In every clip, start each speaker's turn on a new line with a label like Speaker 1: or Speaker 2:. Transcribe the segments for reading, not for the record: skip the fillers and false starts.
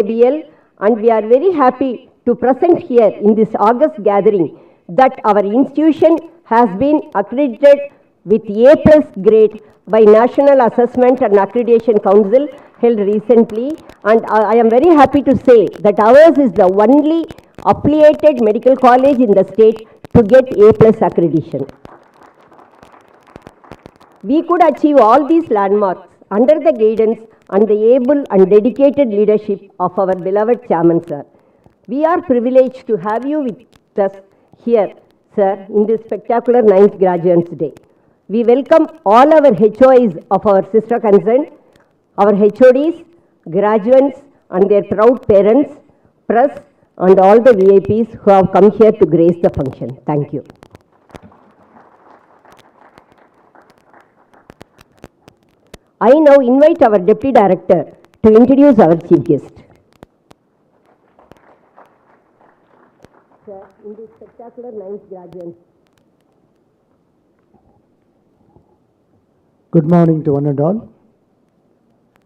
Speaker 1: ABL, and we are very happy to present here in this August gathering that our institution has been accredited with A+ grade by National Assessment and Accreditation Council held recently, and I am very happy to say that ours is the only affiliated medical college in the state to get A+ accreditation. We could achieve all these landmarks under the guidance and the able and dedicated leadership of our beloved Chairman, sir. We are privileged to have you with us here, sir, in this spectacular 9th Graduands Day. We welcome all our HOIs of our sister concern, our HODs, graduates and their proud parents, press and all the VIPs who have come here to grace the function. Thank you. I now invite our Deputy Director to introduce our Chief Guest. Sir, in this spectacular 9th Graduands.
Speaker 2: Good morning to one and all.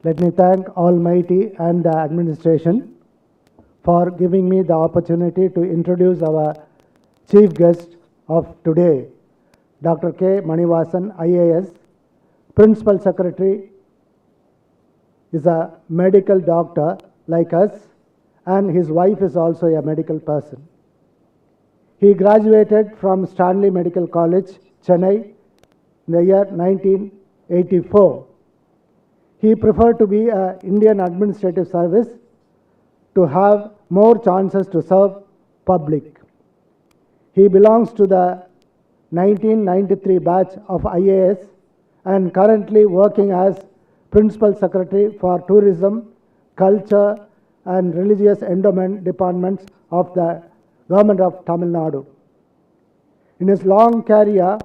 Speaker 2: Let me thank Almighty and the administration for giving me the opportunity to introduce our Chief Guest of today, Dr. K. Manivasan, IAS, Principal Secretary, is a medical doctor like us, and his wife is also a medical person. He graduated from Stanley Medical College, Chennai, in the year 1984. He preferred to be an Indian Administrative Service to have more chances to serve public. He belongs to the 1993 batch of IAS and currently working as Principal Secretary for Tourism, Culture and Religious Endowment Departments of the Government of Tamil Nadu. In his long career,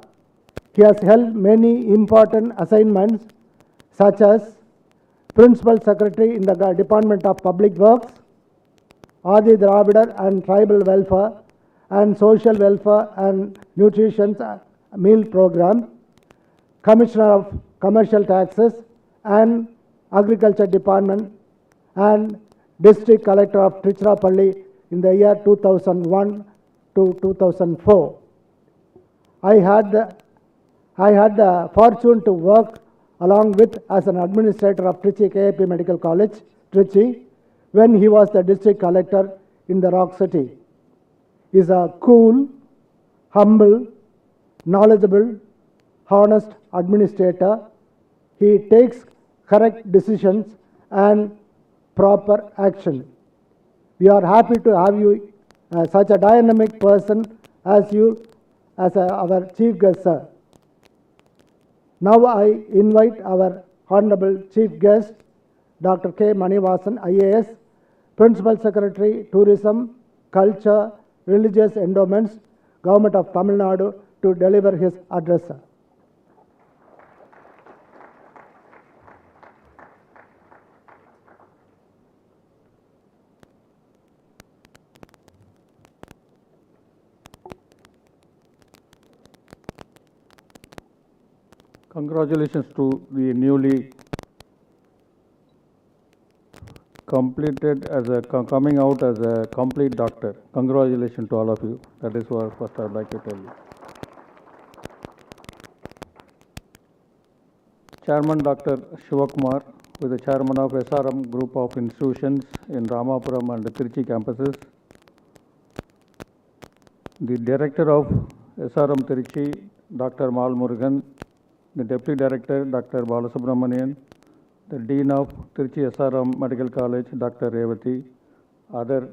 Speaker 2: he has held many important assignments such as Principal Secretary in the Department of Public Works, Adi Dravidar and Tribal Welfare and Social Welfare and Nutrition Meal Program, Commissioner of Commercial Taxes and Agriculture Department, and District Collector of Trichy in the year 2001 to 2004. I had the fortune to work along with as an administrator of Trichy KAP Medical College, Trichy, when he was the District Collector in the Rock City. He is a cool, humble, knowledgeable, honest administrator. He takes correct decisions and proper action. We are happy to have you, such a dynamic person as you, as our Chief Guest, sir. Now I invite our Honorable Chief Guest, Dr. K. Manivasan, IAS, Principal Secretary, Tourism, Culture, Religious Endowments, Government of Tamil Nadu, to deliver his address, sir.
Speaker 3: Congratulations to the newly completed as a coming out as a complete doctor. Congratulations to all of you. That is what first I would like to tell you. Chairman Dr. Shivakumar, with the Chairman of SRM Group of Institutions in Ramapuram and Trichy campuses, the Director of SRM Trichy, Dr. Mal Murugan, the Deputy Director, Dr. Balasubramanian, the Dean of Trichy SRM Medical College, Dr. Revati, other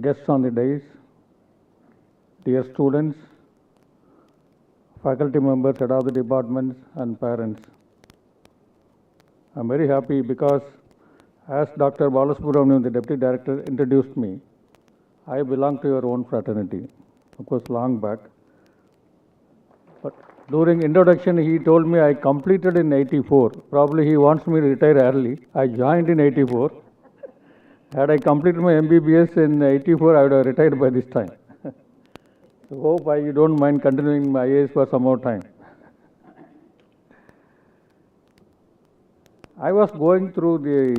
Speaker 3: guests on the dais, dear students, faculty members, head of the departments and parents. I am very happy because as Dr. Balasubramanian, the Deputy Director, introduced me, I belong to your own fraternity, of course long back. But during introduction, he told me I completed in 84. Probably he wants me to retire early. I joined in 84. Had I completed my MBBS in 84, I would have retired by this time. So hope you don't mind continuing my IAS for some more time. I was going through the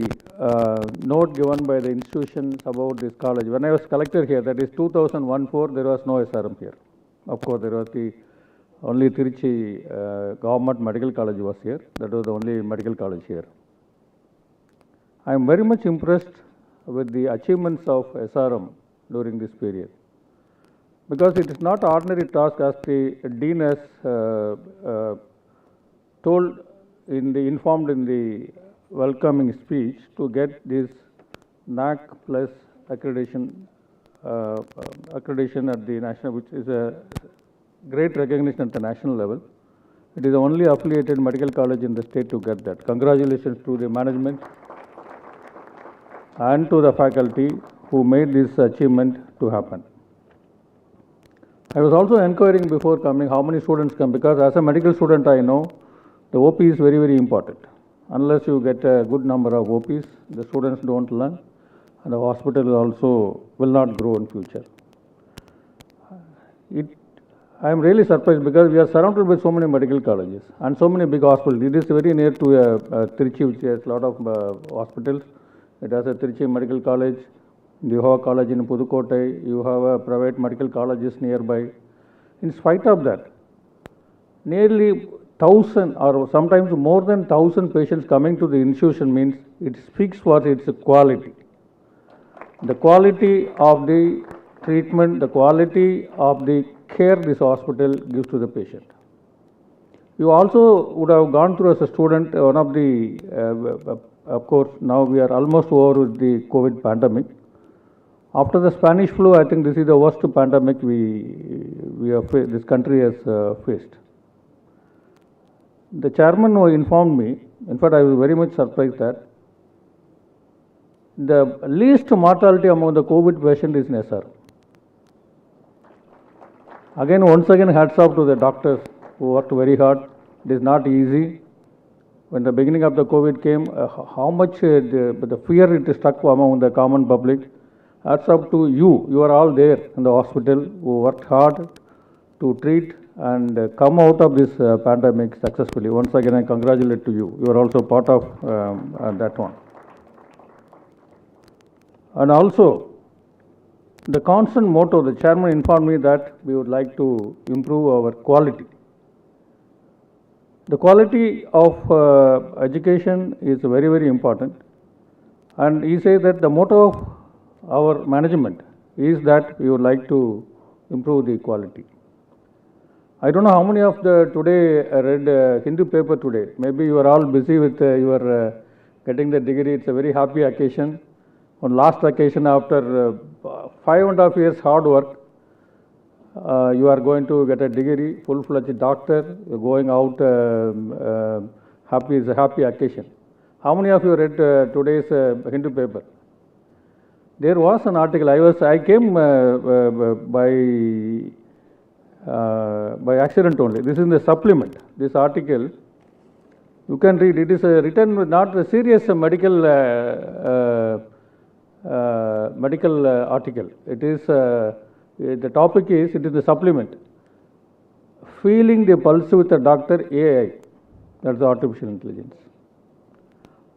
Speaker 3: note given by the institutions about this college. When I was collected here, that is 2001-04, there was no SRM here. Of course, there was the only Trichy government medical college was here. That was the only medical college here. I am very much impressed with the achievements of SRM during this period, because it is not ordinary task, as the Dean has informed in the welcoming speech, to get this NAC plus accreditation at the national, which is a great recognition at the national level. It is the only affiliated medical college in the state to get that. Congratulations to the management and to the faculty who made this achievement to happen. I was also inquiring before coming how many students come, because as a medical student I know the OP is very, very important. Unless you get a good number of OPs, the students don't learn, and the hospital also will not grow in future. I am really surprised, because we are surrounded by so many medical colleges and so many big hospitals. It is very near to Trichy, which has a lot of hospitals. It has a Trichy Medical College, you have a college in Pudukkottai, you have a private medical colleges nearby. In spite of that, nearly 1,000 or sometimes more than 1,000 patients coming to the institution means it speaks for its quality. The quality of the treatment, the quality of the care this hospital gives to the patient. You also would have gone through as a student one of the, of course, now we are almost over with the COVID pandemic. After the Spanish flu, I think this is the worst pandemic this country has faced. The chairman who informed me, in fact, I was very much surprised that the least mortality among the COVID patient is in SR. Again, once again, hats off to the doctors who worked very hard. It is not easy. When the beginning of the COVID came, how much the fear it struck among the common public. Hats off to you. You are all there in the hospital who worked hard to treat and come out of this pandemic successfully. Once again, I congratulate to you. You are also part of that one. And also, the constant motto, the chairman informed me that we would like to improve our quality. The quality of education is very, very important. And he says that the motto of our management is that we would like to improve the quality. I don't know how many of the today read Hindu paper today. Maybe you are all busy with your getting the degree. It's a very happy occasion. On last occasion, after 5.5 years hard work, you are going to get a degree, full-fledged doctor. You're going out happy. It's a happy occasion. How many of you read today's Hindu paper? There was an article. I came by accident only. This is in the supplement. This article, you can read. It is written with not a serious medical article. It is the topic is, it is the supplement. Feeling the pulse with a doctor AI. That's the artificial intelligence.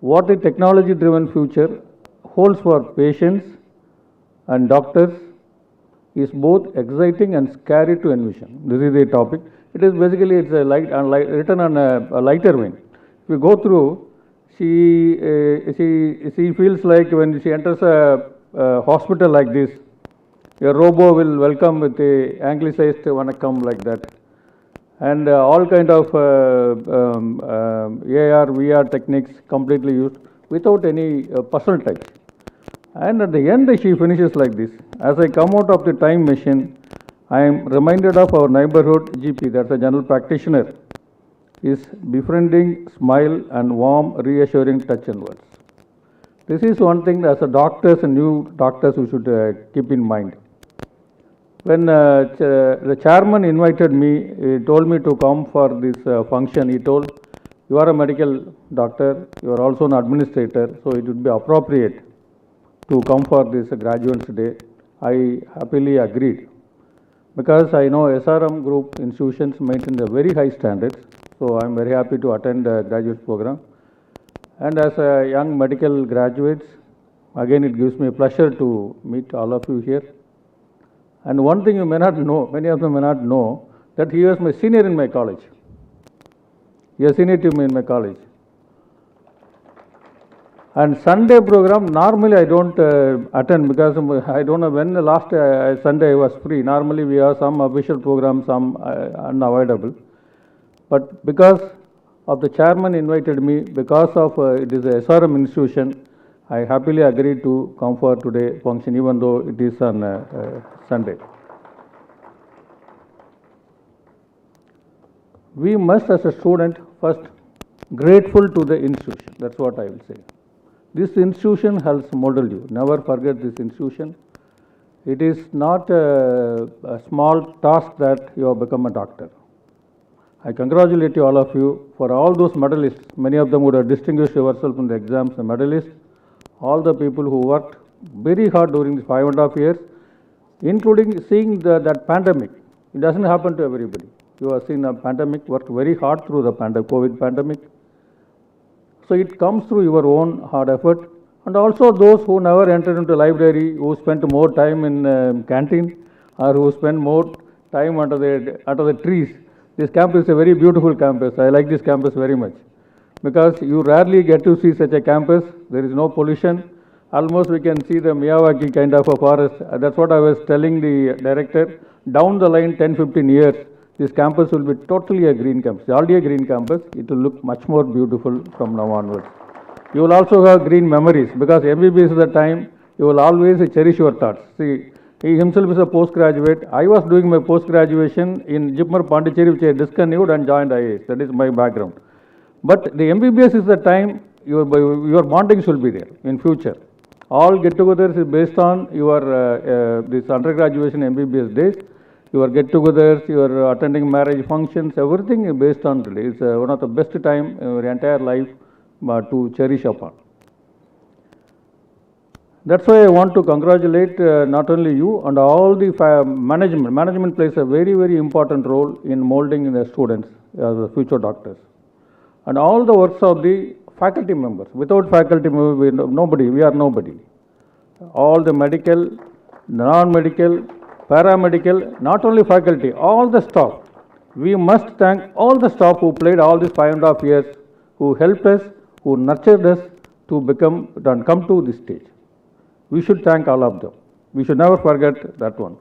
Speaker 3: What a technology-driven future holds for patients and doctors is both exciting and scary to envision. This is the topic. It is basically, it's a written on a lighter vein. If you go through, she feels like when she enters a hospital like this, your robo will welcome with a anglicized vanakkam like that. And all kind of AR, VR techniques completely used without any personal touch. And at the end, she finishes like this. As I come out of the time machine, I am reminded of our neighborhood GP, that's a general practitioner, is befriending smile and warm, reassuring touch and words. This is one thing as a doctors and new doctors we should keep in mind. When the chairman invited me, he told me to come for this function. He told, you are a medical doctor, you are also an administrator, so it would be appropriate to come for this Graduands Day. I happily agreed, because I know SRM group institutions maintain the very high standards, so I am very happy to attend the graduate program. And as a young medical graduates, again it gives me a pleasure to meet all of you here. And one thing you may not know, many of them may not know, that he was my senior in my college. He was senior to me in my college. And Sunday program, normally I don't attend because I don't know when the last Sunday I was free. Normally we have some official program, some unavoidable. But because of the chairman invited me, because of it is a SRM institution, I happily agreed to come for today's function, even though it is on Sunday. We must, as a student, first grateful to the institution. That's what I will say. This institution has molded you. Never forget this institution. It is not a small task that you have become a doctor. I congratulate you, all of you, for all those medalists. Many of them would have distinguished yourself in the exams, the medalists. All the people who worked very hard during these 5.5 years, including seeing that pandemic. It doesn't happen to everybody. You have seen a pandemic, worked very hard through the COVID pandemic. So it comes through your own hard effort. And also those who never entered into library, who spent more time in canteen, or who spent more time under the trees. This campus is a very beautiful campus. I like this campus very much. Because you rarely get to see such a campus. There is no pollution. Almost we can see the Miyawaki kind of a forest. That's what I was telling the director. Down the line, 10-15 years, this campus will be totally a green campus. It's already a green campus. It will look much more beautiful from now onwards. You will also have green memories, because MBBS is the time you will always cherish your thoughts. See, he himself is a postgraduate. I was doing my post-graduation in Jipmer Pondicherry, which I discontinued and joined IAS. That is my background. But the MBBS is the time your bondings will be there in future. All get-togethers is based on your this undergraduation MBBS days. Your get-togethers, your attending marriage functions, everything is based on today. It's one of the best time in your entire life to cherish upon. That's why I want to congratulate not only you and all the management. Management plays a very, very important role in molding the students as the future doctors. And all the works of the faculty members. Without faculty members, we are nobody. All the medical, non-medical, paramedical, not only faculty, all the staff. We must thank all the staff who played all these 5.5 years, who helped us, who nurtured us to become and come to this stage. We should thank all of them. We should never forget that one.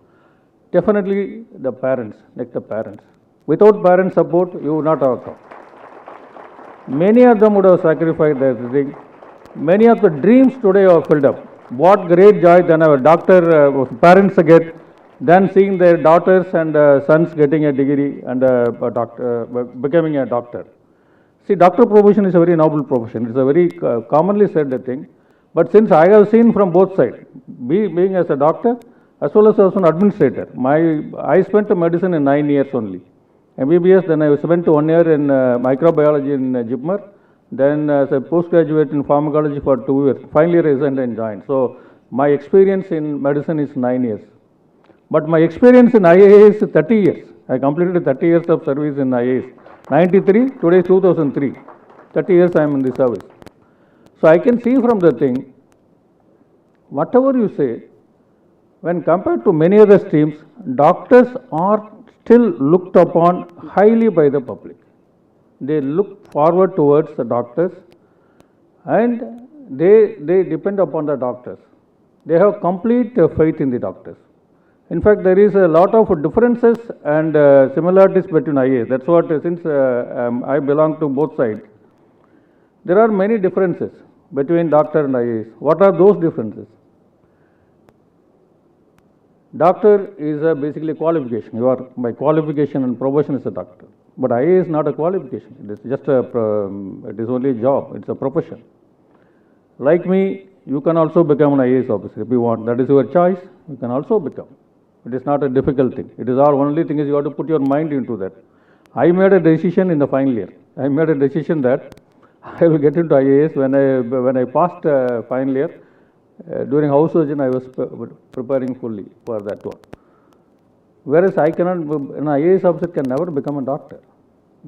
Speaker 3: Definitely the parents, like the parents. Without parent support, you would not have come. Many of them would have sacrificed their thing. Many of the dreams today are filled up. What great joy then our parents get, then seeing their daughters and sons getting a degree and becoming a doctor. See, doctor profession is a very noble profession. It's a very commonly said thing. But since I have seen from both sides, being as a doctor as well as an administrator, I spent medicine in 9 years only. MBBS, then I spent 1 year in microbiology in Jipmer, then as a postgraduate in pharmacology for 2 years. Finally resigned and joined. So my experience in medicine is 9 years. But my experience in IAS is 30 years. I completed 30 years of service in IAS. 93, today is 2003. 30 years I am in the service. So I can see from the thing, whatever you say, when compared to many other streams, doctors are still looked upon highly by the public. They look forward towards the doctors and they depend upon the doctors. They have complete faith in the doctors. In fact, there is a lot of differences and similarities between IAS. That's what, since I belong to both sides, there are many differences between doctor and IAS. What are those differences? Doctor is basically a qualification. You are by qualification and profession is a doctor. But IAS is not a qualification. It is just it is only a job. It's a profession. Like me, you can also become an IAS officer if you want. That is your choice. You can also become. It is not a difficult thing. It is all only thing is you have to put your mind into that. I made a decision in the final year. I made a decision that I will get into IAS when I passed final year. During house surgeon, I was preparing fully for that one. Whereas I cannot, an IAS officer can never become a doctor.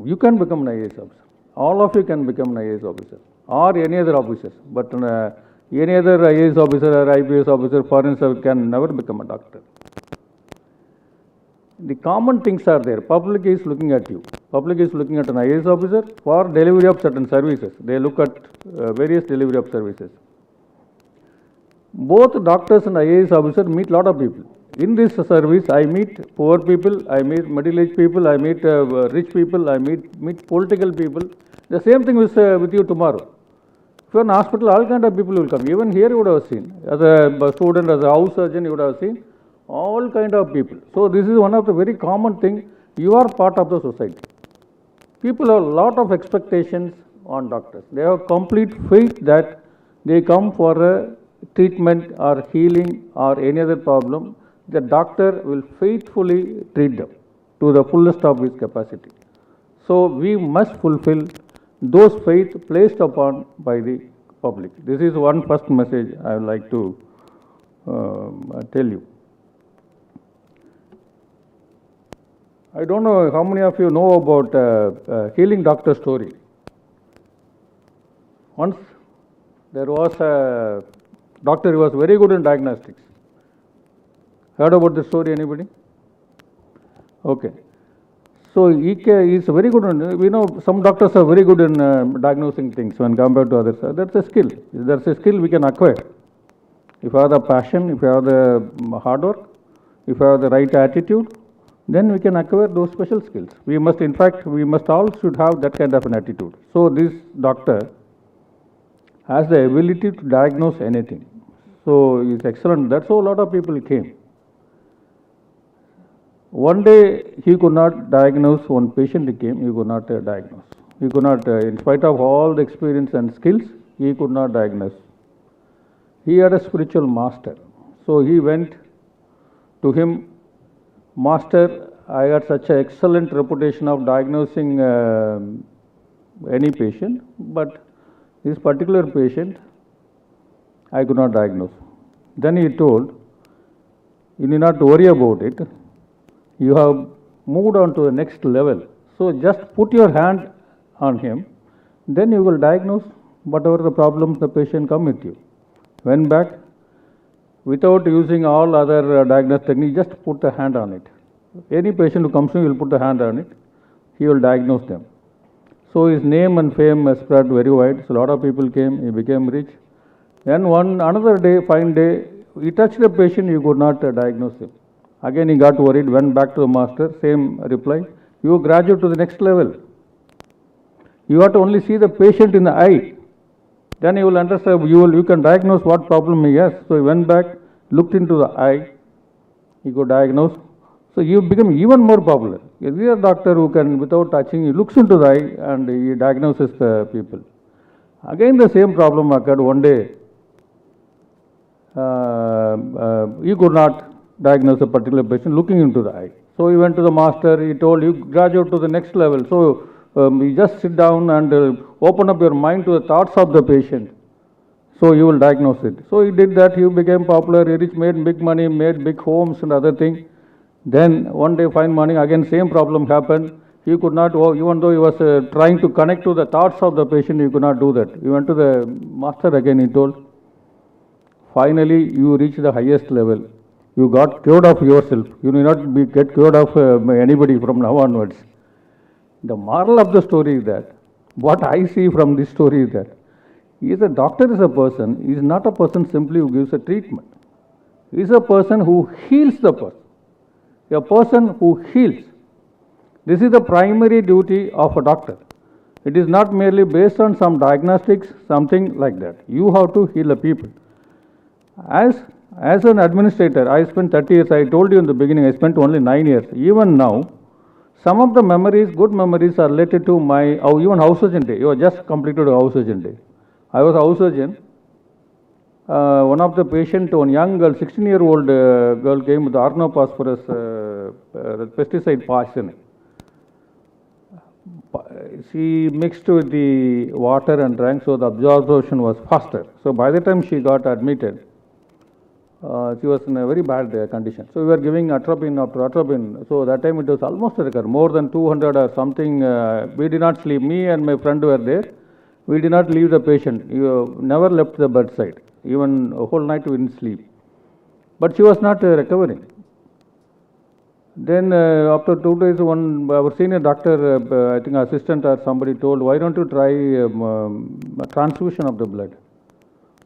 Speaker 3: You can become an IAS officer. All of you can become an IAS officer. or any other officers. But any other IAS officer or IPS officer, foreign service can never become a doctor. The common things are there. Public is looking at you. Public is looking at an IAS officer for delivery of certain services. They look at various delivery of services. Both doctors and IAS officers meet lot of people. In this service, I meet poor people, I meet middle-aged people, I meet rich people, I meet political people. The same thing with you tomorrow. If you are in hospital, all kind of people will come. Even here you would have seen. As a student, as a house surgeon, you would have seen all kind of people. So this is one of the very common thing. You are part of the society. People have a lot of expectations on doctors. They have complete faith that they come for a treatment or healing or any other problem. The doctor will faithfully treat them to the fullest of his capacity. So we must fulfill those faith placed upon by the public. This is one first message I would like to tell you. I don't know how many of you know about healing doctor story. Once there was a doctor who was very good in diagnostics. Heard about this story, anybody? Okay. So he is very good in, we know some doctors are very good in diagnosing things when compared to others. That's a skill. That's a skill we can acquire. If you have the passion, if you have the hard work, if you have the right attitude, then we can acquire those special skills. We must, in fact, we must all should have that kind of an attitude. So this doctor has the ability to diagnose anything. So it's excellent. That's how a lot of people came. One day he could not diagnose, one patient came, he could not diagnose. He could not, in spite of all the experience and skills, he could not diagnose. He had a spiritual master. So he went to him, Master, I had such an excellent reputation of diagnosing any patient, but this particular patient, I could not diagnose. Then he told, you need not worry about it. You have moved on to the next level. So just put your hand on him, then you will diagnose whatever the problems the patient come with you. Went back, without using all other diagnostic techniques, just put the hand on it. Any patient who comes to you will put the hand on it, he will diagnose them. So his name and fame spread very wide. So a lot of people came, he became rich. Then another day, fine day, he touched the patient, he could not diagnose him. Again he got worried, went back to the master, same reply. You graduate to the next level. You have to only see the patient in the eye. Then you will understand, you can diagnose what problem he has. So he went back, looked into the eye, he could diagnose. So you become even more popular. If you are a doctor who can, without touching, he looks into the eye and he diagnoses the people. Again the same problem occurred one day. He could not diagnose a particular patient looking into the eye. So he went to the master, he told you graduate to the next level. So you just sit down and open up your mind to the thoughts of the patient. So you will diagnose it. So he did that, he became popular, he rich, made big money, made big homes and other things. Then one day fine morning again same problem happened. He could not, even though he was trying to connect to the thoughts of the patient, he could not do that. He went to the master again, he told, finally you reach the highest level. You got cured of yourself. You need not get cured of anybody from now onwards. The moral of the story is that, what I see from this story is that, a doctor is a person, he is not a person simply who gives a treatment. He is a person who heals the person. A person who heals. This is the primary duty of a doctor. It is not merely based on some diagnostics, something like that. You have to heal the people. As an administrator, I spent 30 years, I told you in the beginning, I spent only 9 years. Even now, some of the memories, good memories are related to my, even house surgeon day. You have just completed a house surgeon day. I was a house surgeon. One of the patient, one young girl, 16-year-old girl came with organophosphorus pesticide poison. She mixed with the water and drank, so the absorption was faster. So by the time she got admitted, she was in a very bad condition. So we were giving atropine after atropine. So that time it was almost a record, more than 200 or something. We did not sleep. Me and my friend were there. We did not leave the patient. You never left the bedside. Even a whole night we didn't sleep. But she was not recovering. Then after 2 days, our senior doctor, I think assistant or somebody told, why don't you try a transfusion of the blood?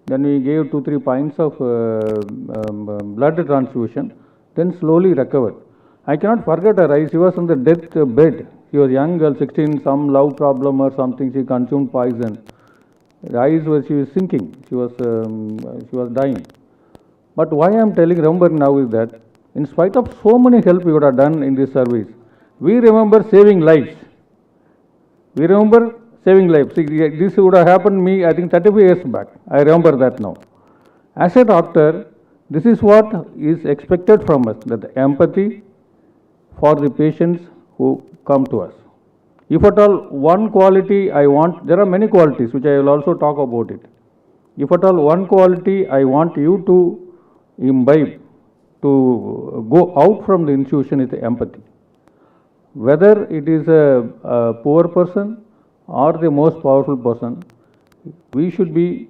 Speaker 3: Then we gave 2-3 pints of blood transfusion, then slowly recovered. I cannot forget her eyes. She was on the death bed. She was young girl, 16, some love problem or something. She consumed poison. The eyes were, she was sinking. She was dying. But why I am remember now is that in spite of so many help we would have done in this service, we remember saving lives. We remember saving lives. See, this would have happened to me, I think, 35 years back. I remember that now. As a doctor, this is what is expected from us, that empathy for the patients who come to us. If at all one quality I want, there are many qualities which I will also talk about it. If at all one quality I want you to imbibe, to go out from the institution, is empathy. Whether it is a poor person or the most powerful person, we should be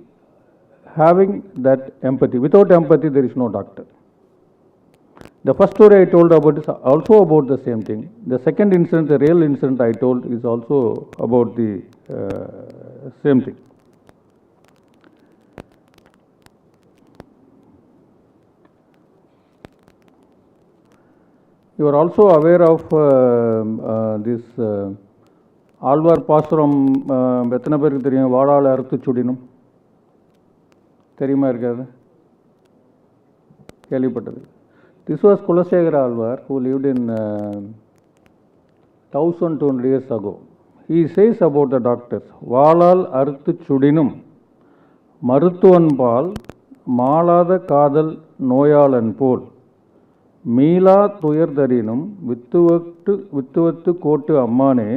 Speaker 3: having that empathy. Without empathy, there is no doctor. The first story I told about is also about the same thing. The second incident, the real incident I told, is also about the same thing. You are also aware of this Alvar Pasuram, எத்தனை பேருக்கு தெரியும்? வாடால் அறுத்து சுடினும் தெரியுமா இருக்காது? கேள்விப்பட்டது. This was Kulasekara Alvar, who lived in 1200 years ago. He says about the doctors, வாளால் அறுத்து சுடினும் மருத்துவன்பால் மாளாத காதல் நோயாளன் போல் மீளா துயர்தரினும் வித்துவத்து கோட்டு அம்மானே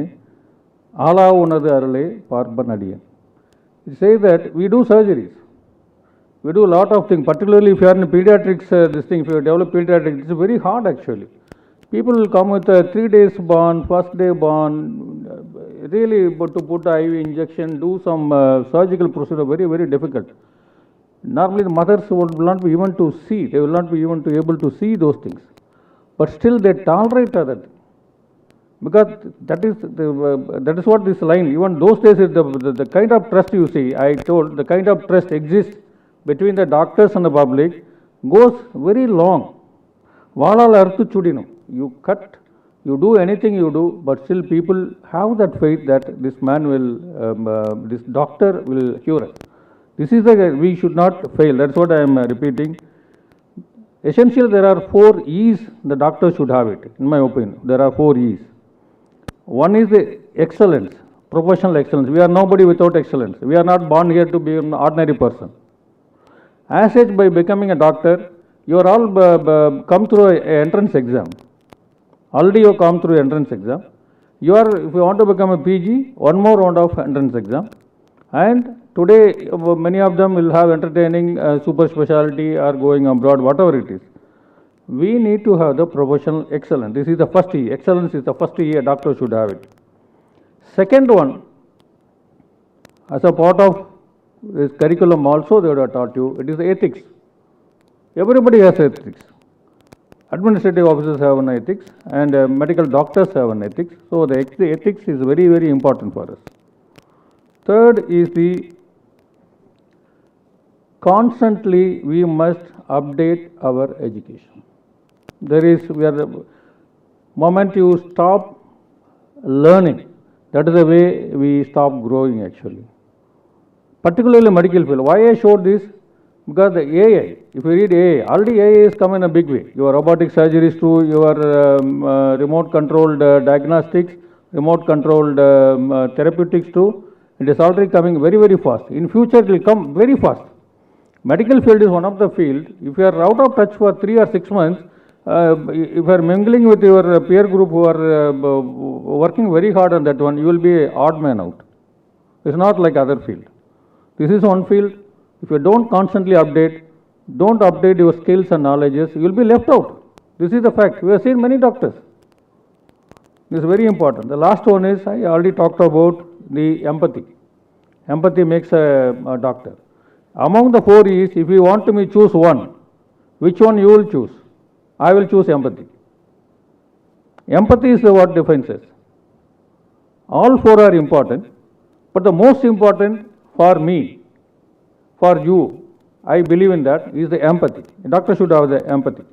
Speaker 3: ஆலா உனது அருளே பார்ப்பன் அடியன். It says that we do surgeries. We do a lot of things, particularly if you are in pediatrics, this thing, if you develop pediatrics, it's very hard actually. People will come with a 3 days born, first day born, really, but to put IV injection, do some surgical procedure, very, very difficult. Normally the mothers will not be even to see, they will not be even to able to see those things. But still they tolerate that. Because that is what this line, even those days, the kind of trust you see, I told, the kind of trust exists between the doctors and the public goes very long. Valal arthu chudinum. You cut, you do anything you do, but still people have that faith that this man will, this doctor will cure us. This is the, we should not fail. That's what I am repeating. Essentially, there are 4 E's the doctor should have it, in my opinion. There are 4 E's. One is the excellence, professional excellence. We are nobody without excellence. We are not born here to be an ordinary person. As such, by becoming a doctor, you are all come through an entrance exam. Already you have come through entrance exam. You are, if you want to become a PG, one more round of entrance exam. And today, many of them will have entertaining super specialty or going abroad, whatever it is. We need to have the professional excellence. This is the first E. Excellence is the first E a doctor should have it. Second one, as a part of this curriculum also they would have taught you, it is ethics. Everybody has ethics. Administrative officers have an ethics and medical doctors have an ethics. So the ethics is very, very important for us. Third is the constantly we must update our education. There is, we are the moment you stop learning, that is the way we stop growing actually. Particularly medical field. Why I showed this? Because the AI, if you read AI, already AI is come in a big way. Your robotic surgeries too, your remote controlled diagnostics, remote controlled therapeutics too, it is already coming very, very fast. In future it will come very fast. Medical field is one of the field. If you are out of touch for 3 or 6 months, if you are mingling with your peer group who are working very hard on that one, you will be an odd man out. It's not like other field. This is one field. If you don't constantly update, don't update your skills and knowledges, you will be left out. This is the fact. We have seen many doctors. This is very important. The last one is, I already talked about the empathy. Empathy makes a doctor. Among the 4 E's, if you want me choose one, which one you will choose? I will choose empathy. Empathy is what defines us. All 4 are important, but the most important for me, for you, I believe in that, is the empathy. A doctor should have the empathy.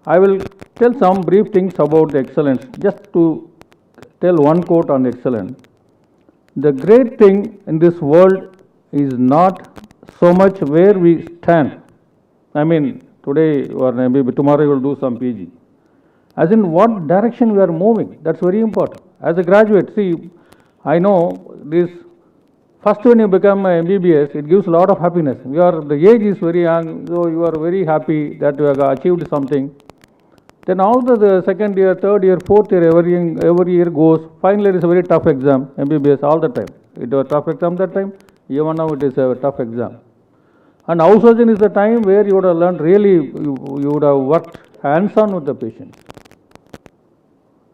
Speaker 3: I will tell some brief things about the excellence, just to tell one quote on excellence. The great thing in this world is not so much where we stand. I mean, today or maybe tomorrow you will do some PG. As in what direction we are moving, that's very important. As a graduate, see, I know this, first when you become a MBBS, it gives a lot of happiness. The age is very young, so you are very happy that you have achieved something. Then all the second year, third year, fourth year, every year goes. Final year is a very tough exam, MBBS all the time. It was a tough exam that time, even now it is a tough exam. And house surgeon is the time where you would have learned really, you would have worked hands-on with the patient.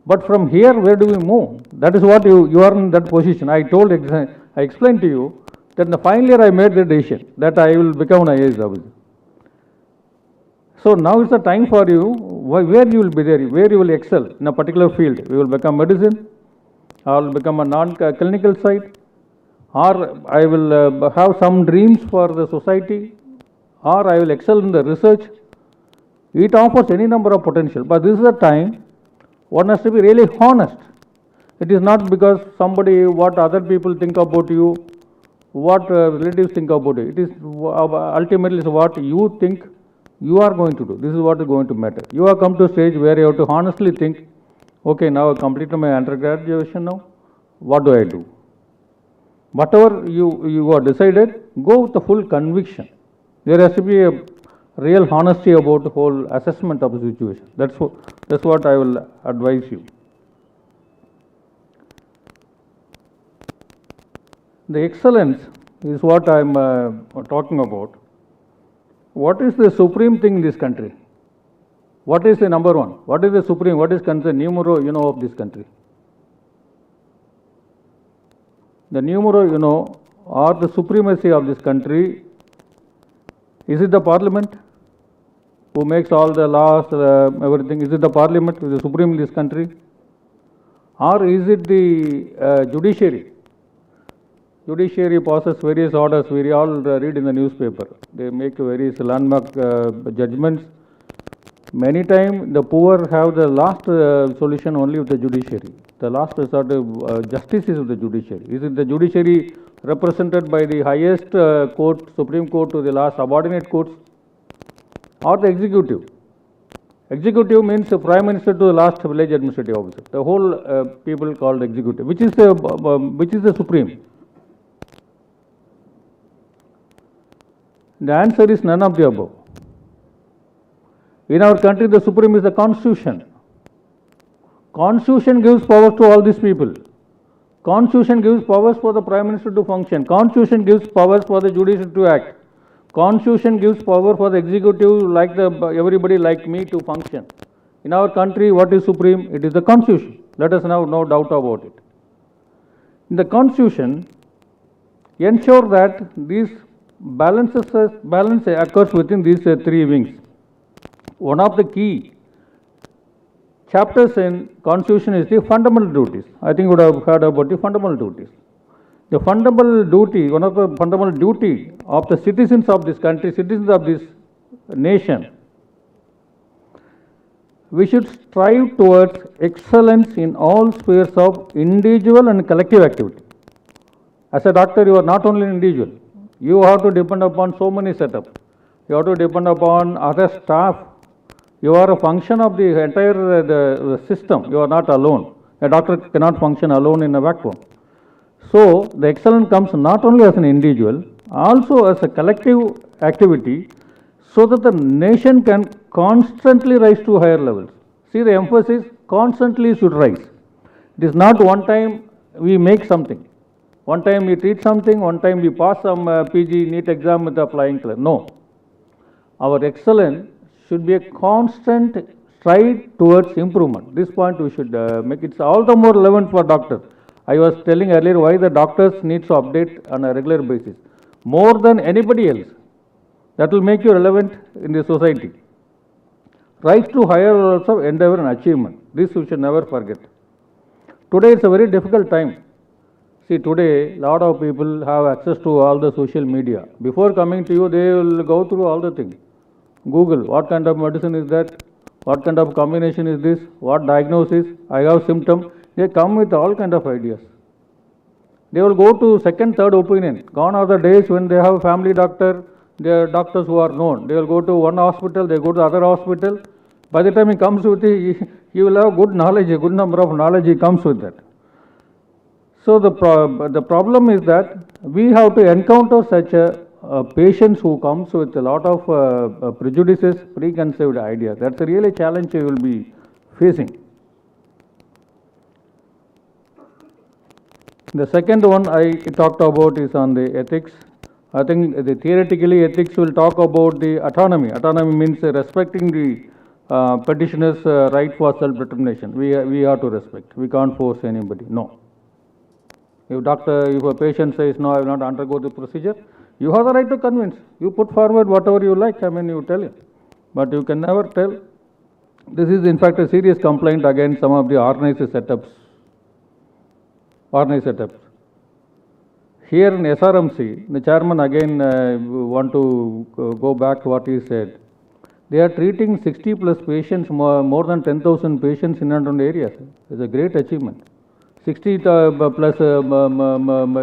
Speaker 3: But from here, where do we move? That is what you are in that position. I explained to you that in the final year I made the decision that I will become an IAS officer. So now is the time for you, where you will be there, where you will excel in a particular field. You will become medicine, or will become a non-clinical side, or I will have some dreams for the society, or I will excel in the research. It offers any number of potential, but this is the time one has to be really honest. It is not because what other people think about you, what relatives think about you. It is ultimately what you think you are going to do. This is what is going to matter. You have come to a stage where you have to honestly think, okay, now I completed my undergraduation now, what do I do? Whatever you have decided, go with the full conviction. There has to be a real honesty about the whole assessment of the situation. That's what I will advise you. The excellence is what I am talking about. What is the supreme thing in this country? What is the number one? What is the supreme? What is considered numero uno of this country? The numero uno or the supremacy of this country, is it the parliament who makes all the laws, everything? Is it the parliament who is the supreme in this country? Or is it the judiciary? Judiciary passes various orders, we all read in the newspaper. They make various landmark judgments. Many times the poor have the last solution only with the judiciary. The last resort of justice is with the judiciary. Is it the judiciary represented by the highest court, Supreme Court, to the last subordinate courts, or the executive? Executive means the Prime Minister to the last village administrative officer. The whole people called executive. Which is the supreme? The answer is none of the above. In our country, the supreme is the Constitution. Constitution gives power to all these people. Constitution gives powers for the Prime Minister to function. Constitution gives powers for the judiciary to act. Constitution gives power for the executive, like everybody like me, to function. In our country, what is supreme? It is the Constitution. Let us have no doubt about it. In the Constitution, ensure that these balance occurs within these 3 wings. One of the key chapters in Constitution is the fundamental duties. I think you would have heard about the fundamental duties. The fundamental duty, one of the fundamental duty of the citizens of this country, citizens of this nation, we should strive towards excellence in all spheres of individual and collective activity. As a doctor, you are not only an individual. You have to depend upon so many setups. You have to depend upon other staff. You are a function of the entire the system. You are not alone. A doctor cannot function alone in a vacuum. So, the excellence comes not only as an individual, also as a collective activity, so that the nation can constantly rise to higher levels. See, the emphasis constantly should rise. It is not one time we make something. One time we teach something, one time we pass some PG NEET exam with the flying color. No. Our excellence should be a constant stride towards improvement. This point we should make it all the more relevant for doctors. I was telling earlier why the doctors need to update on a regular basis. More than anybody else. That will make you relevant in the society. Rise to higher levels of endeavor and achievement. This we should never forget. Today it's a very difficult time. See, today a lot of people have access to all the social media. Before coming to you, they will go through all the things. Google, what kind of medicine is that? What kind of combination is this? What diagnosis? I have symptom. They come with all kind of ideas. They will go to second, third opinion. Gone are the days when they have a family doctor, they are doctors who are known. They will go to one hospital, they go to other hospital. By the time he comes with it, he will have good knowledge, a good number of knowledge he comes with that. So the problem is that we have to encounter such patients who comes with a lot of prejudices, preconceived ideas. That's a really challenge you will be facing. The second one I talked about is on the ethics. I think theoretically ethics will talk about the autonomy. Autonomy means respecting the petitioner's right for self-determination. We have to respect. We can't force anybody. No. If a patient says, no, I will not undergo the procedure, you have the right to convince. You put forward whatever you like, you tell him. But you can never tell. This is in fact a serious complaint against some of the organized setups. Here in SRMC, the chairman again want to go back to what he said. They are treating 60 plus patients, more than 10,000 patients in and around areas. It's a great achievement. 60 plus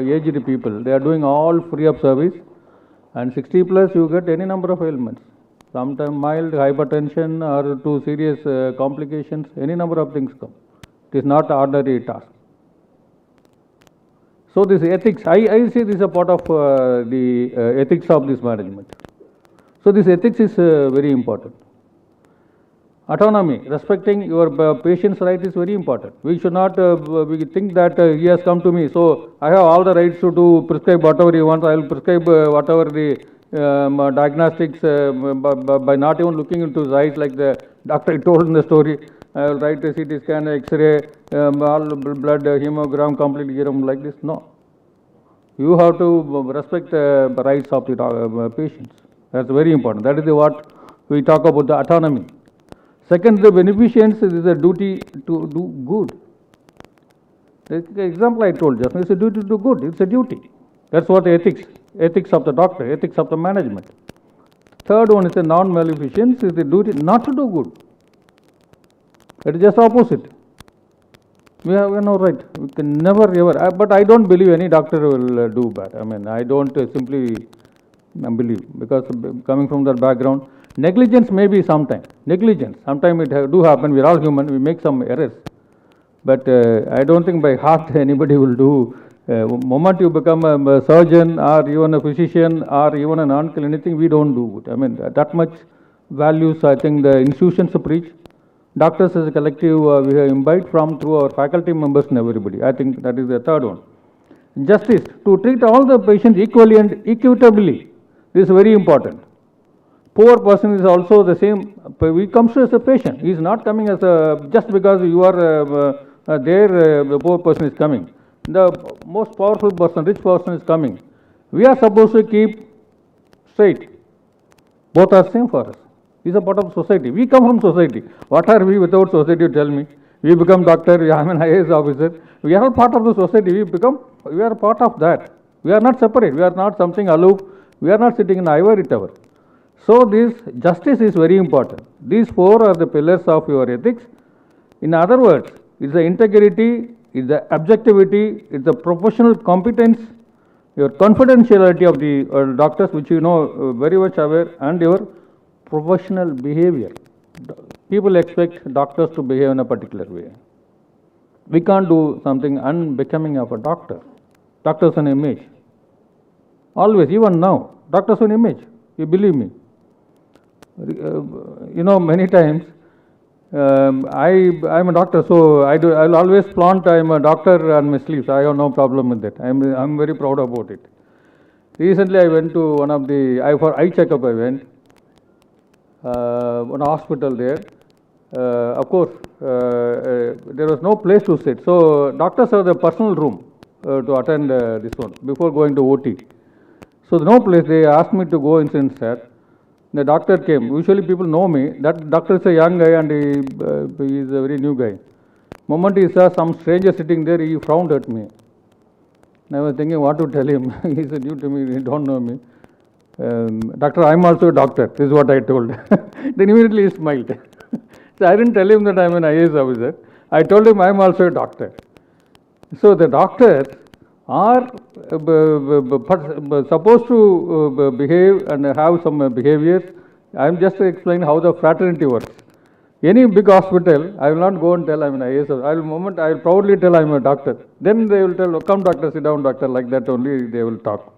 Speaker 3: aged people, they are doing all free of service, and 60 plus you get any number of ailments. Sometimes mild hypertension or to serious complications, any number of things come. It is not an ordinary task. So this ethics, I see this is a part of the ethics of this management. So this ethics is very important. Autonomy, respecting your patient's right is very important. We should not we think that he has come to me, so I have all the rights to prescribe whatever he wants. I will prescribe whatever the diagnostics by not even looking into his eyes, like the doctor told in the story. I will write a CT scan, X-ray, all blood, hemogram, complete serum like this. No. You have to respect the rights of the patients. That's very important. That is what we talk about, the autonomy. Second, the beneficence is a duty to do good. The example I told just now is a duty to do good. It's a duty. That's what ethics of the doctor, ethics of the management. Third one is a non-maleficence, is the duty not to do good. It is just opposite. We have no right. We can never ever. But I don't believe any doctor will do bad. I don't simply believe, because coming from that background, negligence may be sometimes. Negligence. Sometimes it do happen. We are all human. We make some errors. But I don't think by heart anybody will do. Moment you become a surgeon or even a physician or even an uncle, anything, we don't do good. That much values I think the institutions preach. Doctors as a collective we have imbibed from through our faculty members and everybody. I think that is the third one. Justice, to treat all the patients equally and equitably. This is very important. Poor person is also the same. He comes as a patient. He is not coming as a, just because you are there, the poor person is coming. The most powerful person, rich person is coming. We are supposed to keep straight. Both are same for us. Is a part of society. We come from society. What are we without society, you tell me? We become doctor, I am an IAS officer. We are all part of the society. We are part of that. We are not separate. We are not something aloof. We are not sitting in an ivory tower. So this justice is very important. These four are the pillars of your ethics. In other words, it's the integrity, it's the objectivity, it's the professional competence, your confidentiality of the doctors, which you know very much aware, and your professional behavior. People expect doctors to behave in a particular way. We can't do something unbecoming of a doctor. Doctors an image. Always, even now, doctors an image. You believe me. Many times, I'm a doctor, so I'll always flaunt I'm a doctor on my sleeves. I have no problem with that. I'm very proud about it. Recently, I went to one of the, for eye checkup I went. One hospital there. Of course, there was no place to sit. So doctors have the personal room to attend this one before going to OT. So no place. They asked me to go inside, sir. The doctor came. Usually people know me. That doctor is a young guy and he is a very new guy. Moment he saw some stranger sitting there, he frowned at me. And I was thinking what to tell him. He is new to me. He don't know me. Doctor, I'm also a doctor. This is what I told. Then immediately he smiled. So I didn't tell him that I'm an IAS officer. I told him I'm also a doctor. So the doctors are supposed to behave and have some behaviors. I'm just explaining how the fraternity works. Any big hospital, I will not go and tell I'm an IAS officer. I will proudly tell I'm a doctor. Then they will tell, come doctor, sit down doctor, like that only they will talk.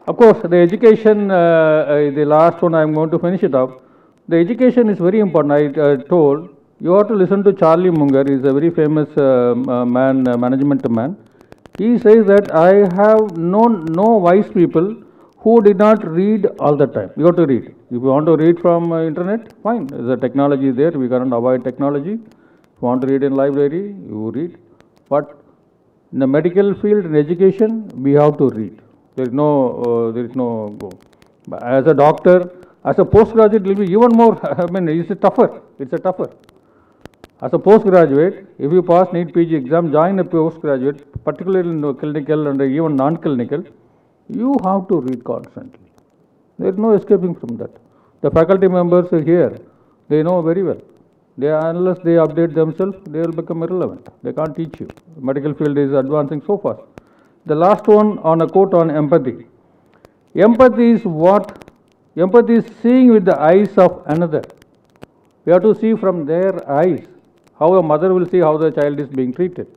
Speaker 3: Of course, the education, the last one I'm going to finish it up. The education is very important. I told you have to listen to Charlie Munger. He's a very famous management man. He says that I have known no wise people who did not read all the time. You have to read. If you want to read from internet, fine. The technology is there. We can't avoid technology. If you want to read in library, you read. But in the medical field, in education, we have to read. There is no go. But as a doctor, as a postgraduate, it will be even more. I mean, it's tougher. It's a tougher. As a postgraduate, if you pass NEET PG exam, join a postgraduate, particularly in clinical and even non-clinical, you have to read constantly. There is no escaping from that. The faculty members here, they know very well. Unless they update themselves, they will become irrelevant. They can't teach you. The medical field is advancing so fast. The last one on a quote on empathy. Empathy is what? Empathy is seeing with the eyes of another. We have to see from their eyes how a mother will see how the child is being treated.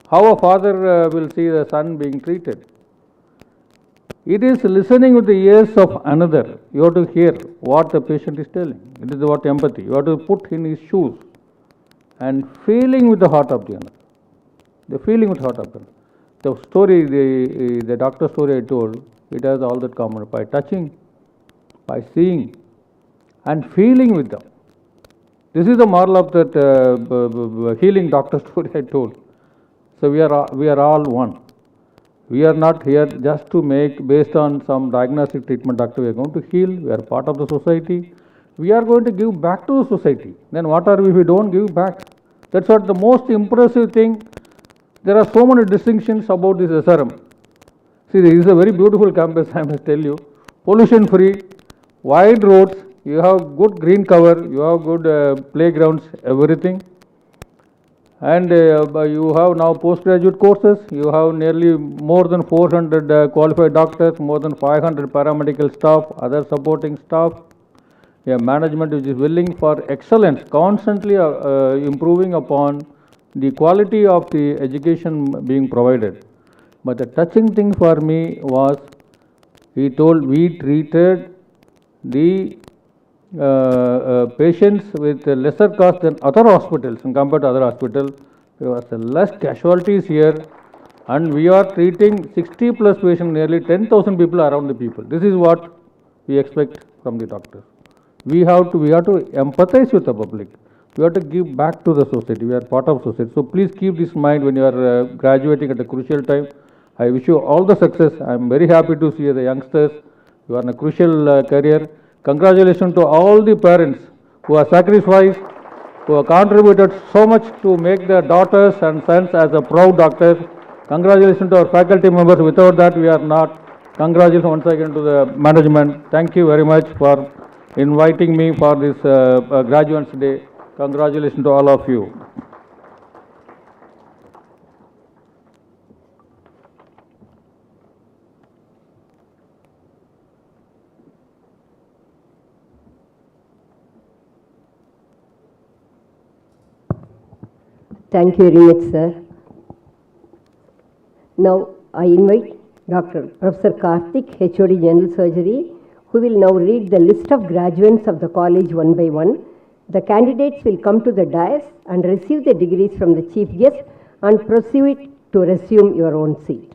Speaker 3: How a father will see the son being treated. It is listening with the ears of another. You have to hear what the patient is telling. It is what empathy. You have to put in his shoes and feeling with the heart of the other. The feeling with the heart of the other. The story, the doctor story I told, it has all that common. By touching, by seeing, and feeling with them. This is the moral of that healing doctor story I told. So we are all one. We are not here just to make based on some diagnostic treatment doctor. We are going to heal. We are part of the society. We are going to give back to the society. Then what are we if we don't give back? That's what the most impressive thing. There are so many distinctions about this SRM. See, this is a very beautiful campus, I must tell you. Pollution free, wide roads, you have good green cover, you have good playgrounds, everything. And you have now postgraduate courses, you have nearly more than 400 qualified doctors, more than 500 paramedical staff, other supporting staff. A management which is willing for excellence, constantly improving upon the quality of the education being provided. But the touching thing for me was, he told we treated the patients with lesser cost than other hospitals, and compared to other hospitals, there was less casualties here, and we are treating 60 plus patients, nearly 10,000 people around the people. This is what we expect from the doctors. We have to empathize with the public. We have to give back to the society. We are part of society. So please keep this in mind when you are graduating at a crucial time. I wish you all the success. I am very happy to see the youngsters. You are in a crucial career. Congratulations to all the parents who have sacrificed, who have contributed so much to make their daughters and sons as a proud doctors. Congratulations to our faculty members. Without that, we are not. Congratulations once again to the management. Thank you very much for inviting me for this Graduands Day. Congratulations to all of you.
Speaker 1: Thank you very much, sir. Now, I invite Dr. Professor Karthik, HOD General Surgery, who will now read the list of graduates of the college one by one. The candidates will come to the dais and receive the degrees from the chief guest and proceed to resume your own seat.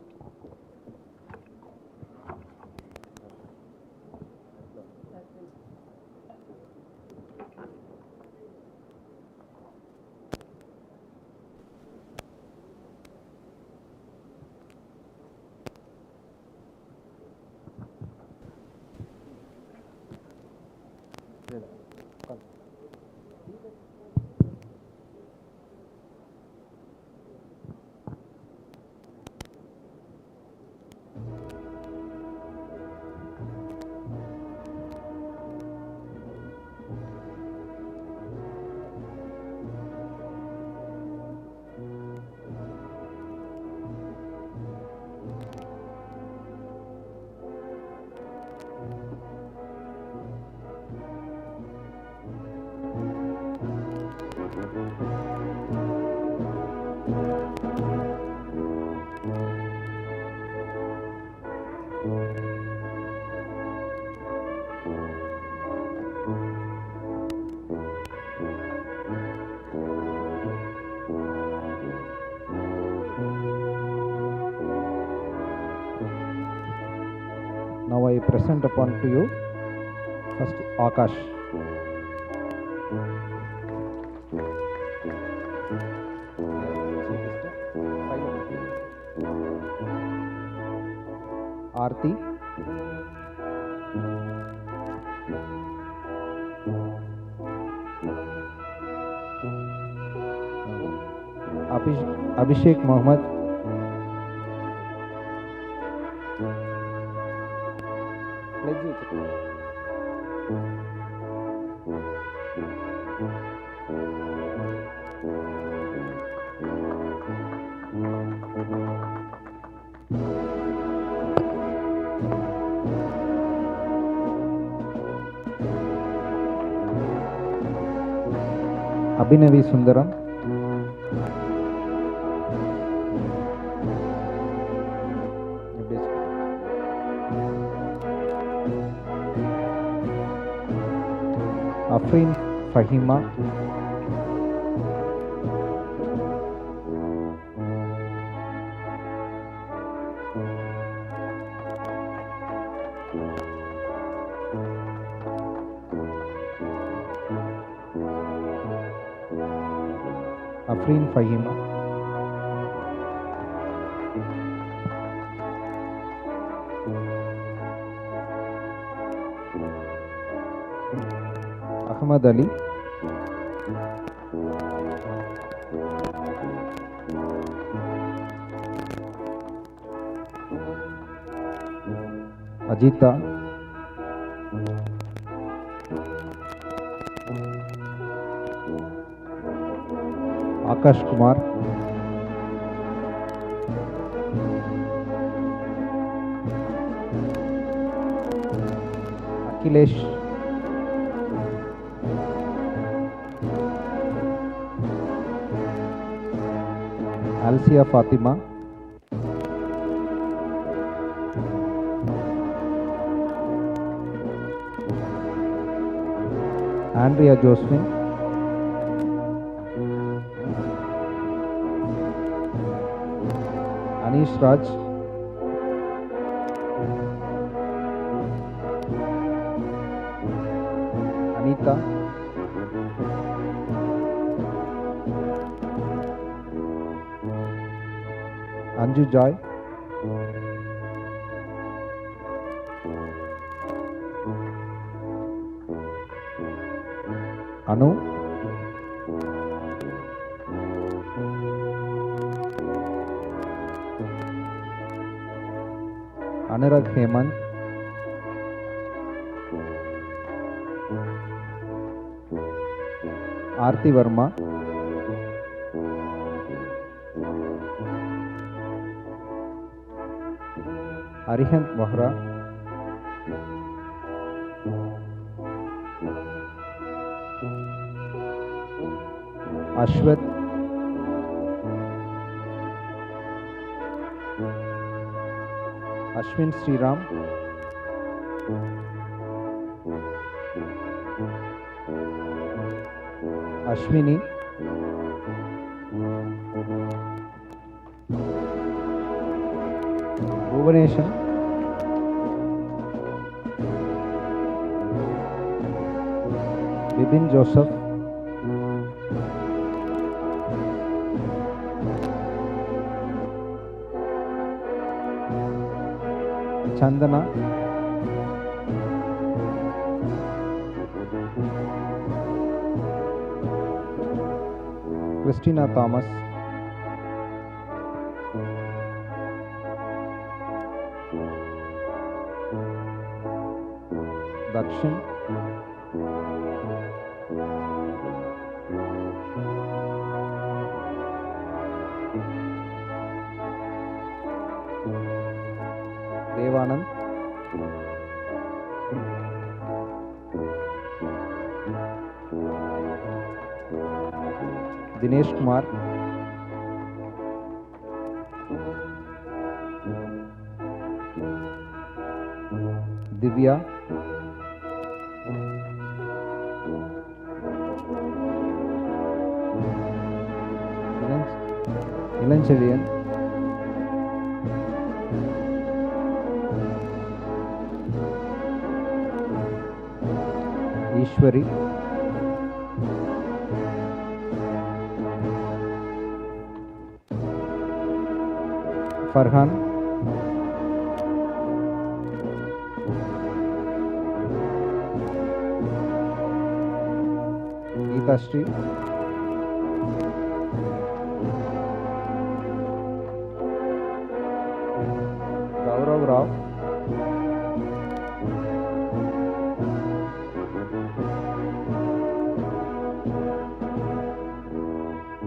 Speaker 4: Now I present upon to you first Akash. Aarti. Abhishek Mohammed. Abhinavi Sundaram. Afrin Fahima. Afrin Fahima. Ahmad Ali. Ajita. Akash Kumar. Akhilesh. Alsia Fatima. Andrea Josephine. Anish Raj. Anita. Anju Joy. Anu. Anurag Hemant. Aarti Verma. Arihant Vahra. Ashwat. Ashwin Sriram. Ashwini. Bhuvaneshan. Bibin Joseph. Chandana. Christina Thomas, Dakshin, Devanand, Dinesh Kumar, Divya, Ilancherian, Ishwari, Farhan, Geetashri, Gaurav Rao,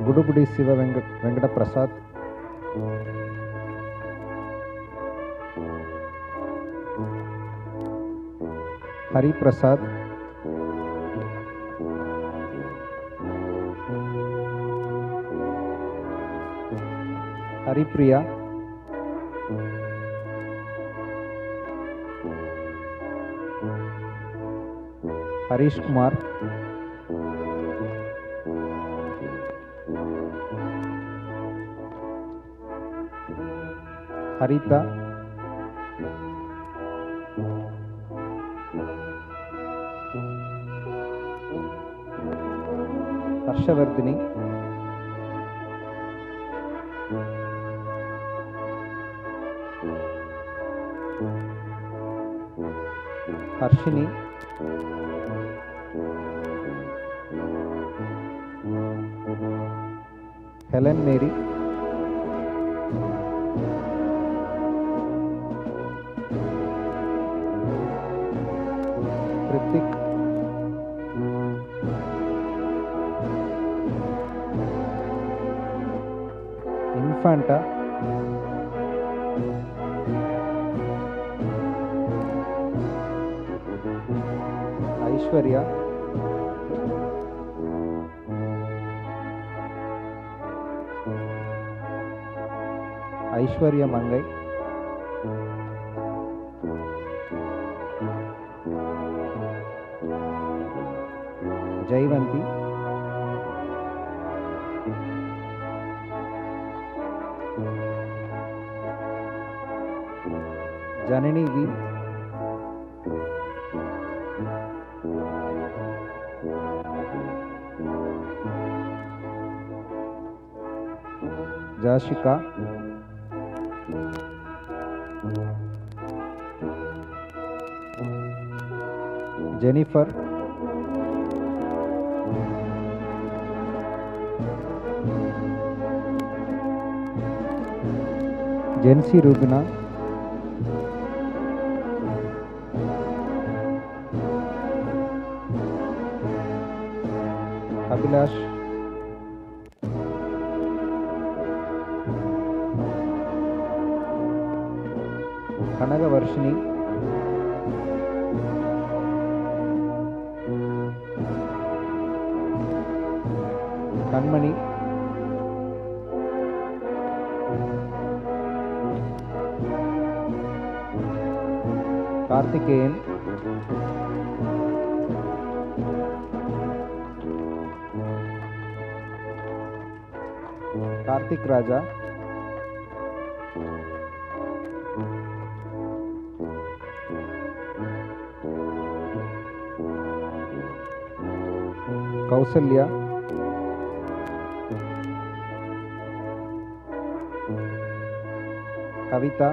Speaker 4: Gudupudi Siva Venkata Prasad, Hari Prasad, Hari Priya, Harish Kumar, Harita, Harshavardhini, Harshini, Helen Mary, Kritik, Infanta, Aishwarya, Aishwarya Mangai, Jaivanti, Janani V, Jashika, Jennifer, Jency Rubina, Abhilash, Kanagavarshini, Kanmani, Karthikeyan, Karthik Raja, Kausalya, Kavita,